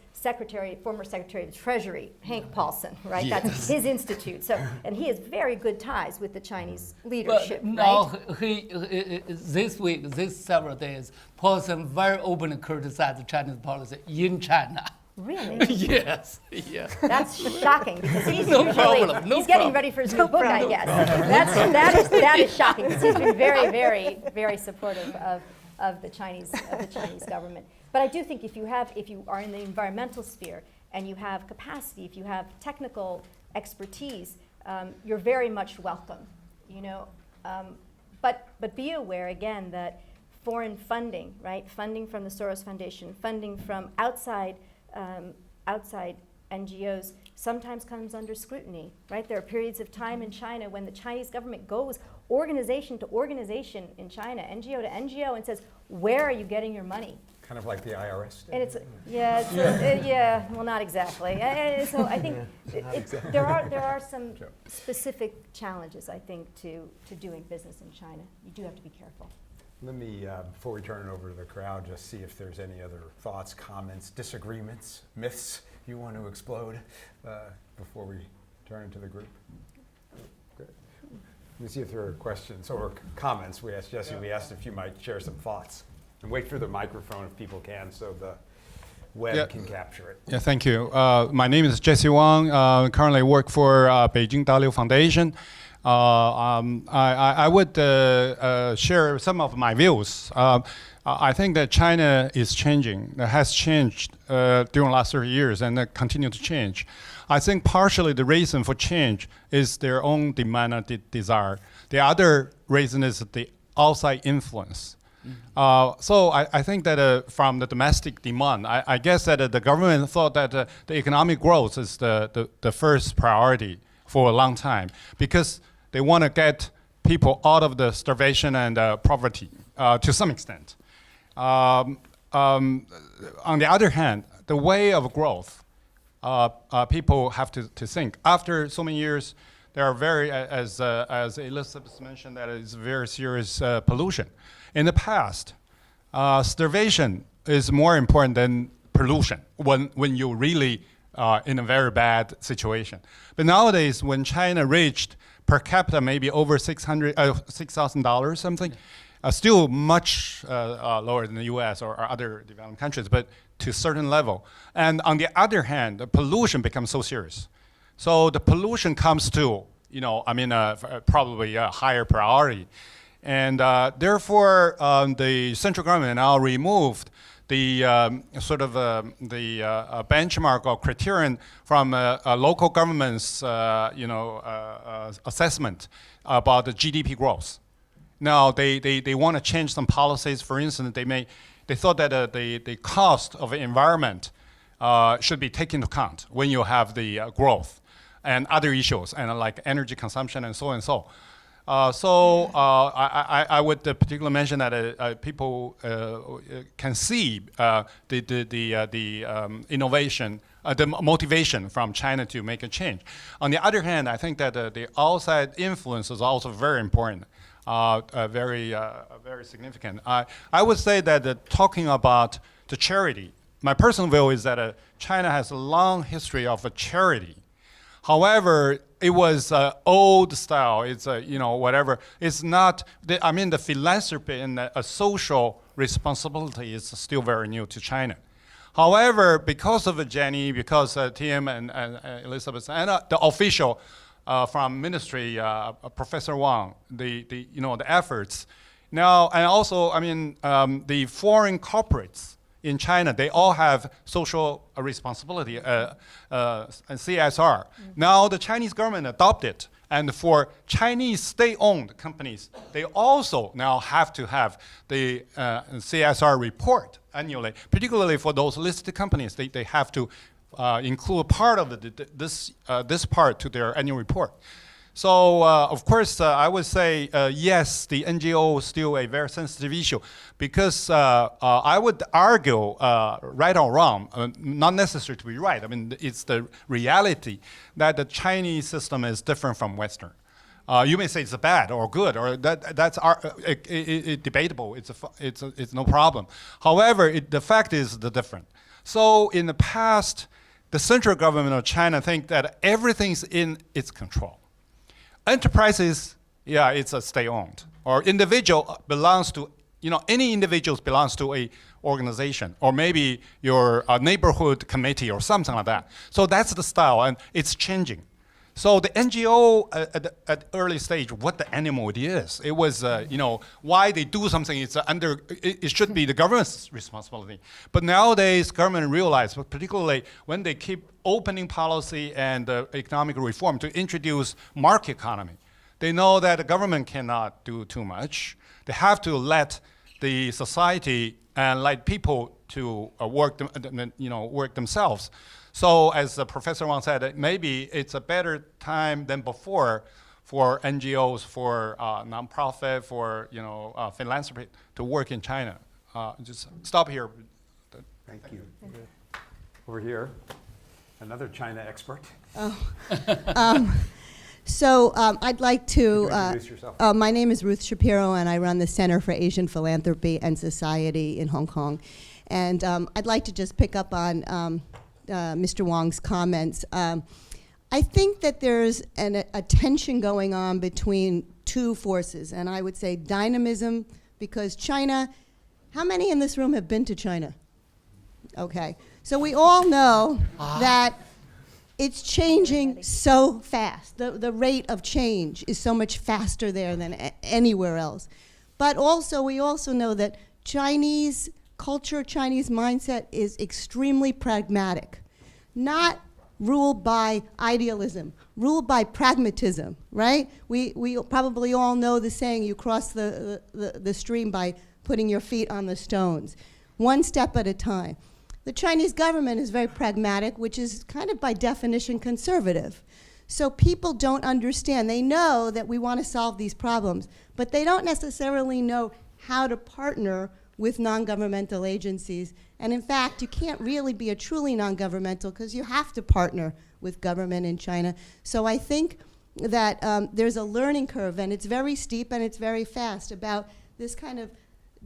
former Secretary of the Treasury, Hank Paulson, right? Yes. That's his institute. So, and he has very good ties with the Chinese leadership, But now right? this several days, Paulson very openly criticized Chinese policy in China. Really? Yes, yes. That's shocking because he's No usually problem, no he's getting problem. ready for his new book, I guess. That is shocking because he's been very, very, very supportive of the Chinese government. But I do think if you are in the environmental sphere and you have capacity, if you have technical expertise, you're very much welcome. But be aware again that foreign funding, right? Funding from the Soros Foundation, funding from outside NGOs sometimes comes under scrutiny, right? There are periods of time in China when the Chinese government goes organization to organization in China, NGO to NGO, and says, where are you getting your money? Kind of like the IRS did. And well, not exactly. So I think there are some specific challenges, I think, to doing business in China. You do have to be careful. Let me, before we turn it over to the crowd, just see if there's any other thoughts, comments, disagreements, myths you want to explode before we turn to the group. Good. Let me see if there are questions or comments. We asked Jesse, we asked if you might share some thoughts. And wait for the microphone if people can, so the web can capture it. Yeah, thank you. My name is Jesse Wang. Currently work for Beijing Daliu Foundation. I would share some of my views. I think that China is changing. It has changed during the last 30 years and continue to change. I think partially the reason for change is their own demand and desire. The other reason is the outside influence. So I think that from the domestic demand, I guess that the government thought that the economic growth is the first priority for a long time because they want to get people out of the starvation and poverty to some extent. On the other hand, the way of growth, people have to think. After so many years, there are as Elizabeth mentioned, that is very serious pollution. In the past, starvation is more important than pollution when you're really in a very bad situation. But nowadays, when China reached per capita maybe over $6,000 something, still much lower than the US or other developing countries, but to a certain level. And on the other hand, the pollution becomes so serious. So the pollution comes to, probably a higher priority. And therefore, the central government now removed the benchmark or criterion from a local government's assessment about the GDP growth. Now they want to change some policies. For instance, they thought that the cost of the environment should be taken into account when you have the growth and other issues and like energy consumption and so and so. I would particularly mention that people can see the innovation, the motivation from China to make a change. On the other hand, I think that the outside influence is also very important, very significant. I would say that talking about the charity, my personal view is that China has a long history of a charity. However, it was old style. It's whatever. It's not. The philanthropy and a social responsibility is still very new to China. However, because of Jenny, because Tim and Elizabeth and the official from ministry, Professor Wang, the efforts now, and also the foreign corporates in China, they all have social responsibility, and CSR. Now the Chinese government adopted, and for Chinese state-owned companies, they also now have to have the CSR report annually. Particularly for those listed companies, they have to include part of this part to their annual report. So, of course, I would say, yes, the NGO is still a very sensitive issue because I would argue, right or wrong, not necessary to be right. It's the reality that the Chinese system is different from Western. You may say it's bad or good, or that's debatable. It's no problem. However, the fact is the different. So in the past, the central government of China think that everything's in its control. Enterprises, yeah, it's a state-owned. Or individual belongs to, any individuals belongs to a organization, or maybe your neighborhood committee or something like that. So that's the style, and it's changing. So the NGO at early stage, what the animal it is. It was, why they do something, it should be the government's responsibility. But nowadays, government realize, particularly when they keep opening policy and economic reform to introduce market economy, they know that the government cannot do too much. They have to let the society and let people to work themselves. So as Professor Wang said, maybe it's a better time than before for NGOs, for nonprofit, for philanthropy to work in China. Just stop here. Thank you. Over here, another China expert. So I'd like to, Could you introduce yourself? My name is Ruth Shapiro, and I run the Center for Asian Philanthropy and Society in Hong Kong. And I'd like to just pick up on Mr. Wang's comments. I think that there's a tension going on between two forces, and I would say dynamism, because China, how many in this room have been to China? Okay, so we all know that it's changing so fast. The rate of change is so much faster there than anywhere else. But also, we also know that Chinese culture, Chinese mindset is extremely pragmatic, not ruled by idealism, ruled by pragmatism, right? We probably all know the saying, you cross the stream by putting your feet on the stones, one step at a time. The Chinese government is very pragmatic, which is kind of by definition conservative. So people don't understand. They know that we want to solve these problems, but they don't necessarily know how to partner with non-governmental agencies. And in fact, you can't really be a truly non-governmental because you have to partner with government in China. So I think that there's a learning curve, and it's very steep and it's very fast, about this kind of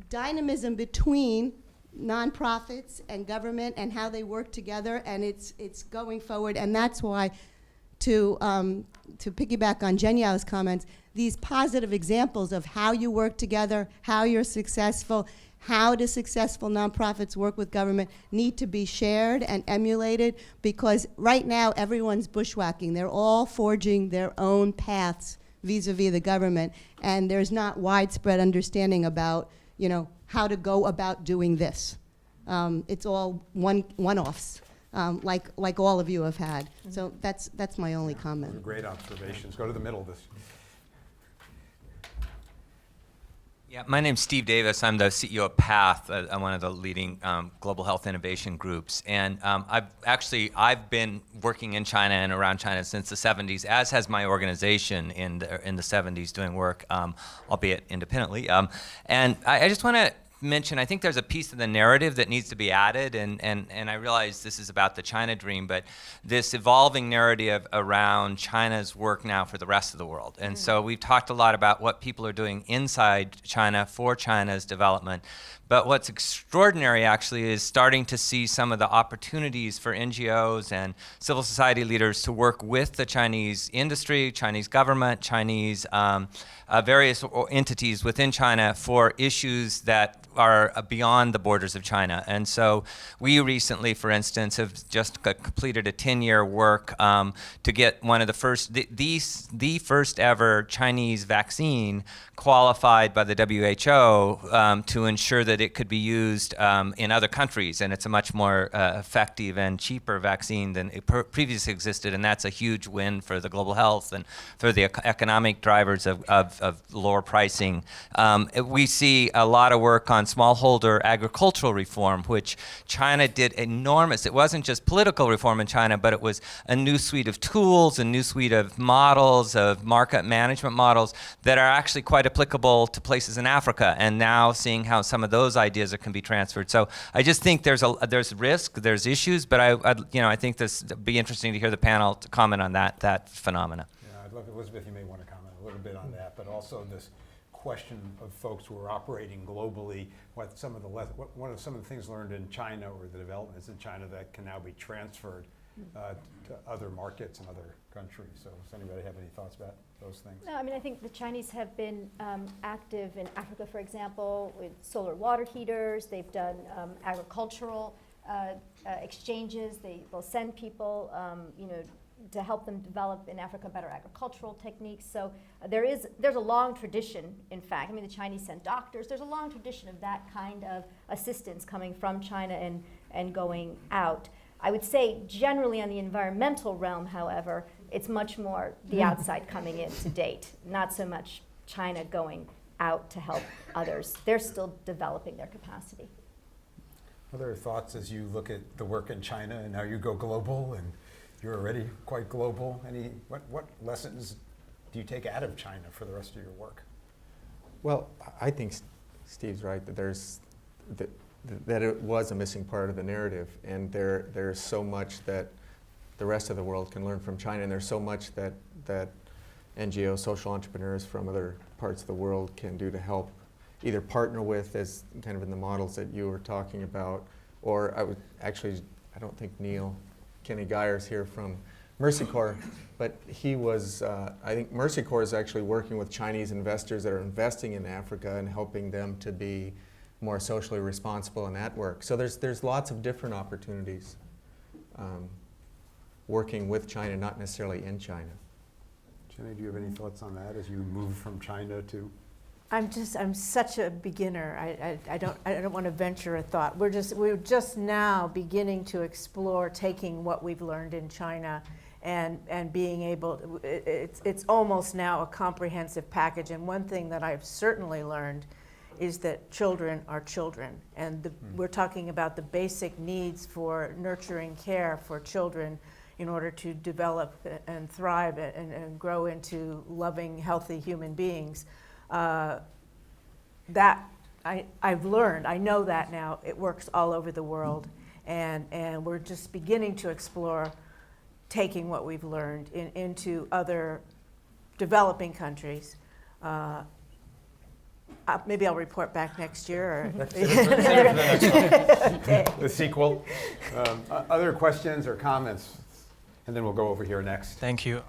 dynamism between nonprofits and government and how they work together, and it's going forward. And that's why, to piggyback on Zhenyao's comments, these positive examples of how you work together, how you're successful, how do successful nonprofits work with government need to be shared and emulated, because right now everyone's bushwhacking. They're all forging their own paths vis-a-vis the government, and there's not widespread understanding about, how to go about doing this. It's all one-offs, like all of you have had. So that's my only comment. Great observations. Go to the middle of this. Yeah, my name's Steve Davis. I'm the CEO of PATH, one of the leading global health innovation groups. And I've been working in China and around China since the 70s, as has my organization in the 70s doing work, albeit independently. And I just want to mention, I think there's a piece of the narrative that needs to be added, and I realize this is about the China dream, but this evolving narrative around China's work now for the rest of the world. And so we've talked a lot about what people are doing inside China for China's development. But what's extraordinary actually is starting to see some of the opportunities for NGOs and civil society leaders to work with the Chinese industry, Chinese government, Chinese various entities within China for issues that are beyond the borders of China. And so we recently, for instance, have just completed a 10-year work to get one of the first, the first ever Chinese vaccine qualified by the WHO to ensure that it could be used in other countries. And it's a much more effective and cheaper vaccine than it previously existed. And that's a huge win for the global health and for the economic drivers of lower pricing. We see a lot of work on smallholder agricultural reform, which China did enormous. It wasn't just political reform in China, but it was a new suite of tools, a new suite of models, of market management models that are actually quite applicable to places in Africa. And now seeing how some of those ideas can be transferred. So I just think there's risk, there's issues, but I think this would be interesting to hear the panel to comment on that phenomena. Yeah, I'd love, Elizabeth, you may want to comment a little bit on that, but also this question of folks who are operating globally, one of some of the things learned in China or the developments in China that can now be transferred to other markets and other countries. So does anybody have any thoughts about those things? No, I mean, I think the Chinese have been active in Africa, for example, with solar water heaters. They've done agricultural exchanges. They'll send people, to help them develop in Africa better agricultural techniques. So there's a long tradition, in fact. I mean, the Chinese send doctors. There's a long tradition of that kind of assistance coming from China and going out. I would say generally on the environmental realm, however, it's much more the outside coming in to date, not so much China going out to help others. They're still developing their capacity. Other thoughts as you look at the work in China and now you go global and you're already quite global. What lessons do you take out of China for the rest of your work? Well, I think Steve's right that that it was a missing part of the narrative, and there's so much that the rest of the world can learn from China, and there's so much that NGOs, social entrepreneurs from other parts of the world can do to help either partner with, as kind of in the models that you were talking about, or I don't think Kenny Geyer's here from Mercy Corps, but he was, I think Mercy Corps is actually working with Chinese investors that are investing in Africa and helping them to be more socially responsible in that work. So there's lots of different opportunities working with China, not necessarily in China. Jenny, do you have any thoughts on that as you move from China to? I'm such a beginner. I don't want to venture a thought. We're just now beginning to explore taking what we've learned in China and being able, it's almost now a comprehensive package. And one thing that I've certainly learned is that children are children. And we're talking about the basic needs for nurturing care for children in order to develop and thrive and grow into loving, healthy human beings. That I've learned, I know that now, it works all over the world, and we're just beginning to explore taking what we've learned into other developing countries. Maybe I'll report back next year. Or The sequel. Other questions or comments? And then we'll go over here next. Thank you.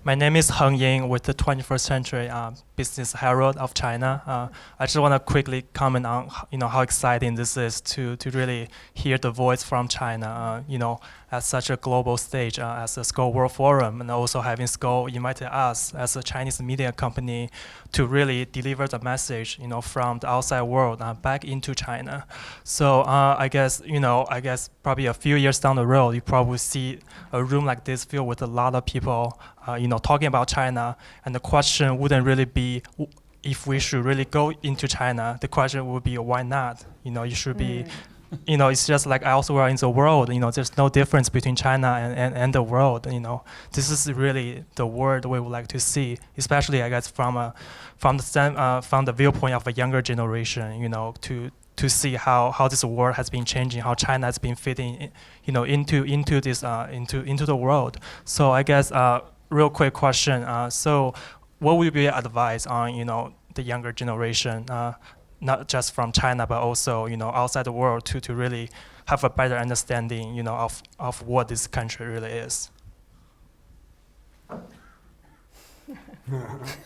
My name is Heng Ying with the 21st Century Business Herald of China. I just want to quickly comment on how exciting this is to really hear the voice from China. At such a global stage as the Skoll World Forum, and also having Skoll invited us as a Chinese media company to really deliver the message, from the outside world back into China. So I guess probably a few years down the road, you probably see a room like this filled with a lot of people, talking about China, and the question wouldn't really be if we should really go into China, the question would be why not? You should be, it's just like elsewhere in the world. There's no difference between China and the world. This is really the world we would like to see, especially I guess from the viewpoint of a younger generation. To see how this world has been changing, how China has been fitting, into this into the world. So I guess real quick question. So what would be your advice on the younger generation, not just from China but also outside the world to really have a better understanding of what this country really is?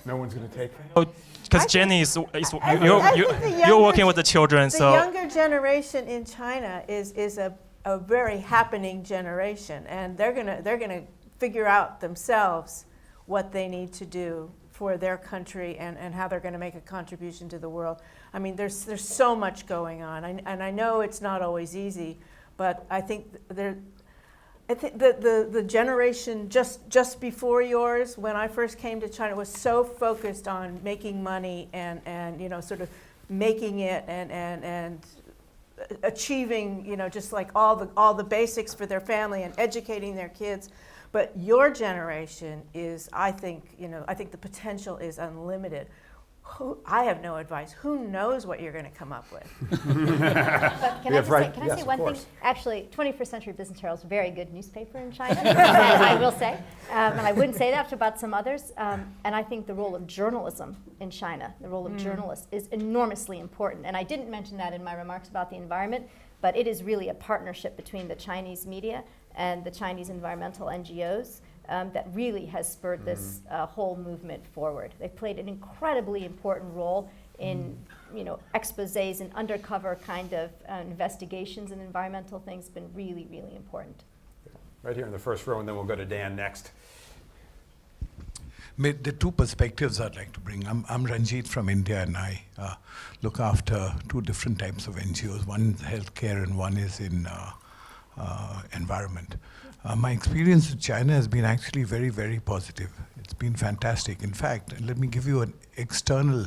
No one's going to take that? Because Jenny is I think the you're younger working with the children, The so younger generation in China is a very happening generation, and they're gonna figure out themselves what they need to do for their country and how they're going to make a contribution to the world. I mean, there's so much going on, and I know it's not always easy, but I think the generation just before yours, when I first came to China, was so focused on making money and sort of making it and achieving just like all the basics for their family and educating their kids. But your generation is, I think the potential is unlimited. I have no advice. Who knows what you're going to come up with? But can I say one thing? Actually, 21st Century Business Herald is a very good newspaper in China, I will say. And I wouldn't say that about some others. And I think the role of journalism in China, the role of journalists, is enormously important. And I didn't mention that in my remarks about the environment, but it is really a partnership between the Chinese media and the Chinese environmental NGOs that really has spurred this whole movement forward. They've played an incredibly important role in exposés and undercover kind of investigations and environmental things. Been really, really important. Right here in the first row, and then we'll go to Dan next. The two perspectives I'd like to bring. I'm Ranjit from India, and I look after two different types of NGOs. One is healthcare and one is in environment. My experience with China has been actually very, very positive. It's been fantastic. In fact, let me give you an external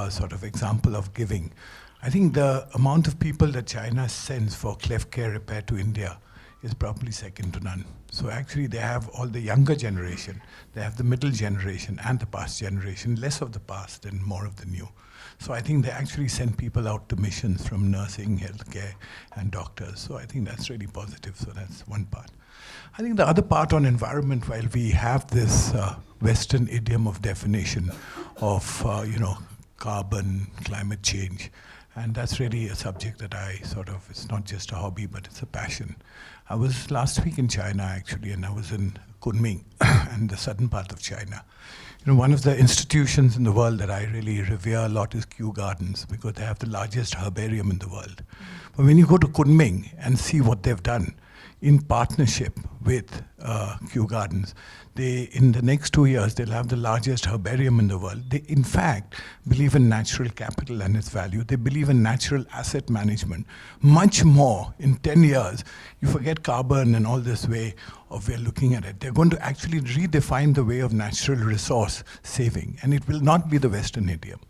sort of example of giving. I think the amount of people that China sends for cleft care repair to India is probably second to none. So actually they have all the younger generation, they have the middle generation and the past generation, less of the past and more of the new. So I think they actually send people out to missions from nursing, healthcare, and doctors. So I think that's really positive. So that's one part. I think the other part on environment, while we have this Western idiom of definition of carbon, climate change, and that's really a subject that it's not just a hobby, but it's a passion. I was last week in China actually, and I was in Kunming and the southern part of China. One of the institutions in the world that I really revere a lot is Kew Gardens, because they have the largest herbarium in the world. But when you go to Kunming and see what they've done in partnership with Kew Gardens, in the next 2 years, they'll have the largest herbarium in the world. They, in fact, believe in natural capital and its value. They believe in natural asset management. Much more in 10 years, you forget carbon and all this way of we're looking at it. They're going to actually redefine the way of natural resource saving, and it will not be the Western idiom.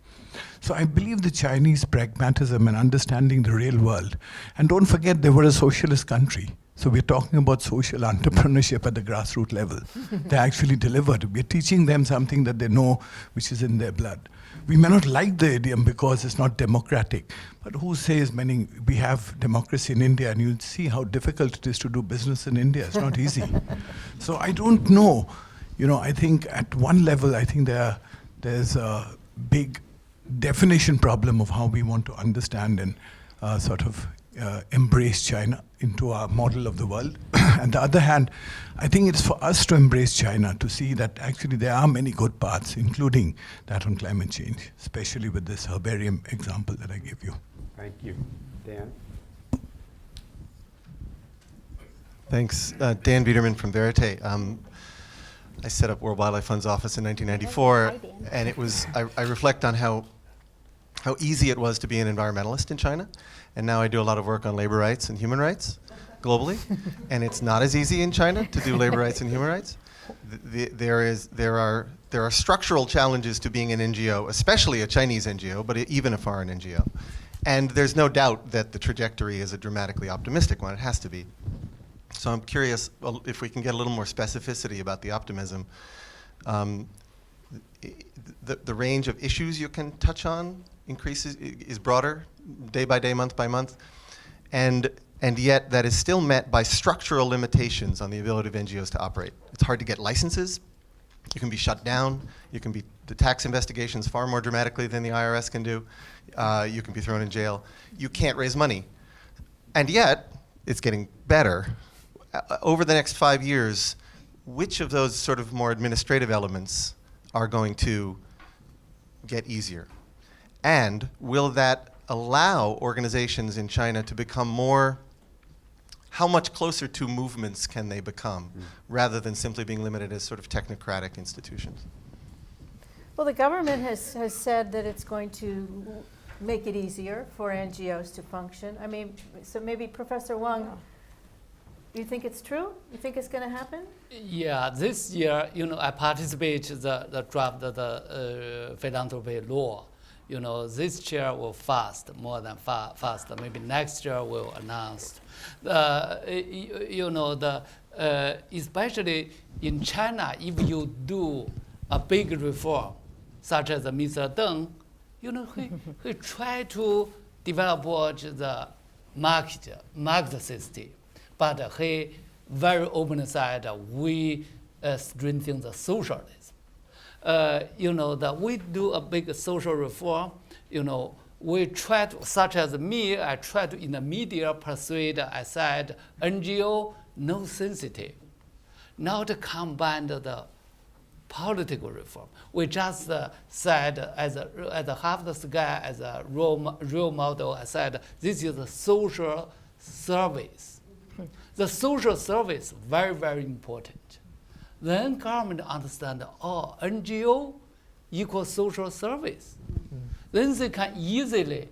So I believe the Chinese pragmatism and understanding the real world. And don't forget, they were a socialist country. So we're talking about social entrepreneurship at the grassroots level. They actually delivered. We're teaching them something that they know, which is in their blood. We may not like the idiom because it's not democratic, but who says we have democracy in India, and you see how difficult it is to do business in India. It's not easy. So I don't know. I think at one level, I think there's a big definition problem of how we want to understand and embrace China into our model of the world. On the other hand, I think it's for us to embrace China, to see that actually there are many good parts, including that on climate change, especially with this herbarium example that I gave you. Thank you. Dan? Thanks. Dan Biederman from Verite. I set up World Wildlife Fund's office in 1994, and it was, I reflect on how easy it was to be an environmentalist in China, and now I do a lot of work on labor rights and human rights globally, and it's not as easy in China to do labor rights and human rights. there are structural challenges to being an NGO, especially a Chinese NGO, but even a foreign NGO. And there's no doubt that the trajectory is a dramatically optimistic one. It has to be. So I'm curious if we can get a little more specificity about the optimism. The range of issues you can touch on is broader, day by day, month by month, and yet that is still met by structural limitations on the ability of NGOs to operate. It's hard to get licenses. You can be shut down. The tax investigations far more dramatically than the IRS can do. You can be thrown in jail. You can't raise money. And yet, it's getting better. Over the next 5 years, which of those sort of more administrative elements are going to get easier? And will that allow organizations in China to become more, how much closer to movements can they become, rather than simply being limited as sort of technocratic institutions? Well, the government has said that it's going to make it easier for NGOs to function. I mean, so maybe Professor Wang, you think it's true? You think it's going to happen? Yeah, this year, I participate in the draft of the philanthropy law. This year will more than fast. Maybe next year we'll announce. Especially in China, if you do a big reform, such as Mr. Deng, he try to develop the market system, but he very open side. We strengthen the socialism. That we do a big social reform. We try to, such as me, I try to in the media persuade. I said NGO no sensitive, not combine the political reform. We just said as a half the sky as a real model. I said this is a social service. The social service very, very important. Then government understand, NGO equals social service. Then they can easily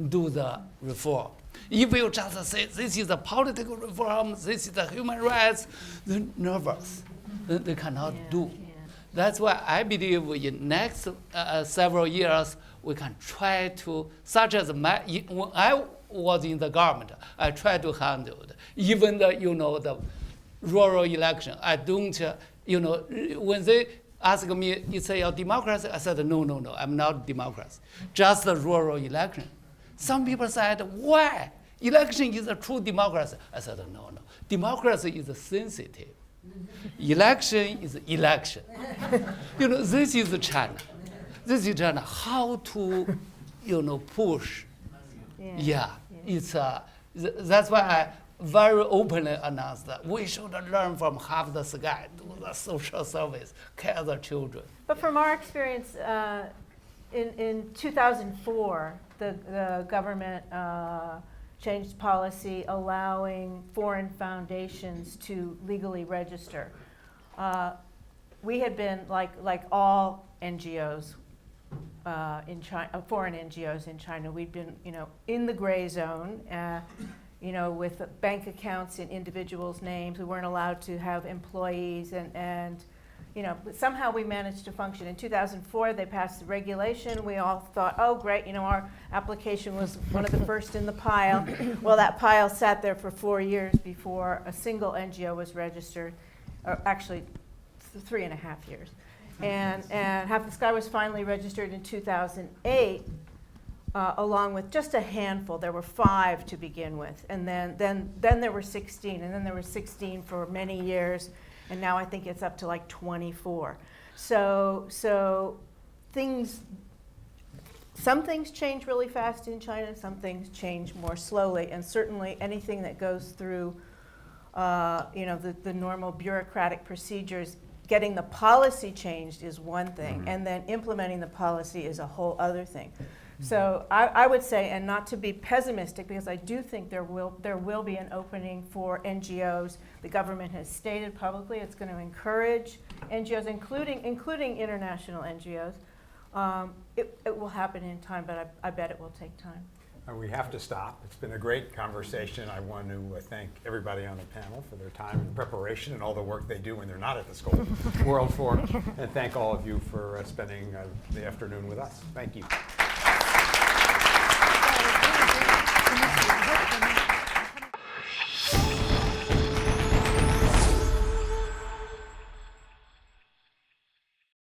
do the reform. If you just say this is a political reform, this is the human rights, they're nervous. Then they cannot do. That's why I believe in next several years we can try to, such as when I was in the government, I tried to handle it. Even the rural election, I don't, when they ask me, you say you're democracy, I said, no, I'm not democracy. Just the rural election. Some people said, why? Election is a true democracy. I said, no. Democracy is sensitive. Election is election. This is China. This is China. How to, push. It's that's why I very openly announced that we should learn from half the sky, do the social service, care the children. But from our experience, in 2004, the government changed policy allowing foreign foundations to legally register. We had been, like all NGOs in China, foreign NGOs in China, we'd been, in the gray zone, with bank accounts in individuals' names. We weren't allowed to have employees, and somehow we managed to function. In 2004, they passed the regulation. We all thought, oh, great, our application was one of the first in the pile. Well, that pile sat there for 4 years before a single NGO was registered, or actually 3.5 years. And Half the Sky was finally registered in 2008, along with just a handful. There were 5 to begin with, and then there were 16, and then there were 16 for many years, and now I think it's up to like 24. So some things change really fast in China, some things change more slowly, and certainly anything that goes through the normal bureaucratic procedures, getting the policy changed is one thing, and then implementing the policy is a whole other thing. So I would say, and not to be pessimistic, because I do think there will be an opening for NGOs. The government has stated publicly it's going to encourage NGOs, including international NGOs. It will happen in time, but I bet it will take time. We have to stop. It's been a great conversation. I want to thank everybody on the panel for their time and preparation and all the work they do when they're not at the Skoll World Forum. And thank all of you for spending the afternoon with us. Thank you.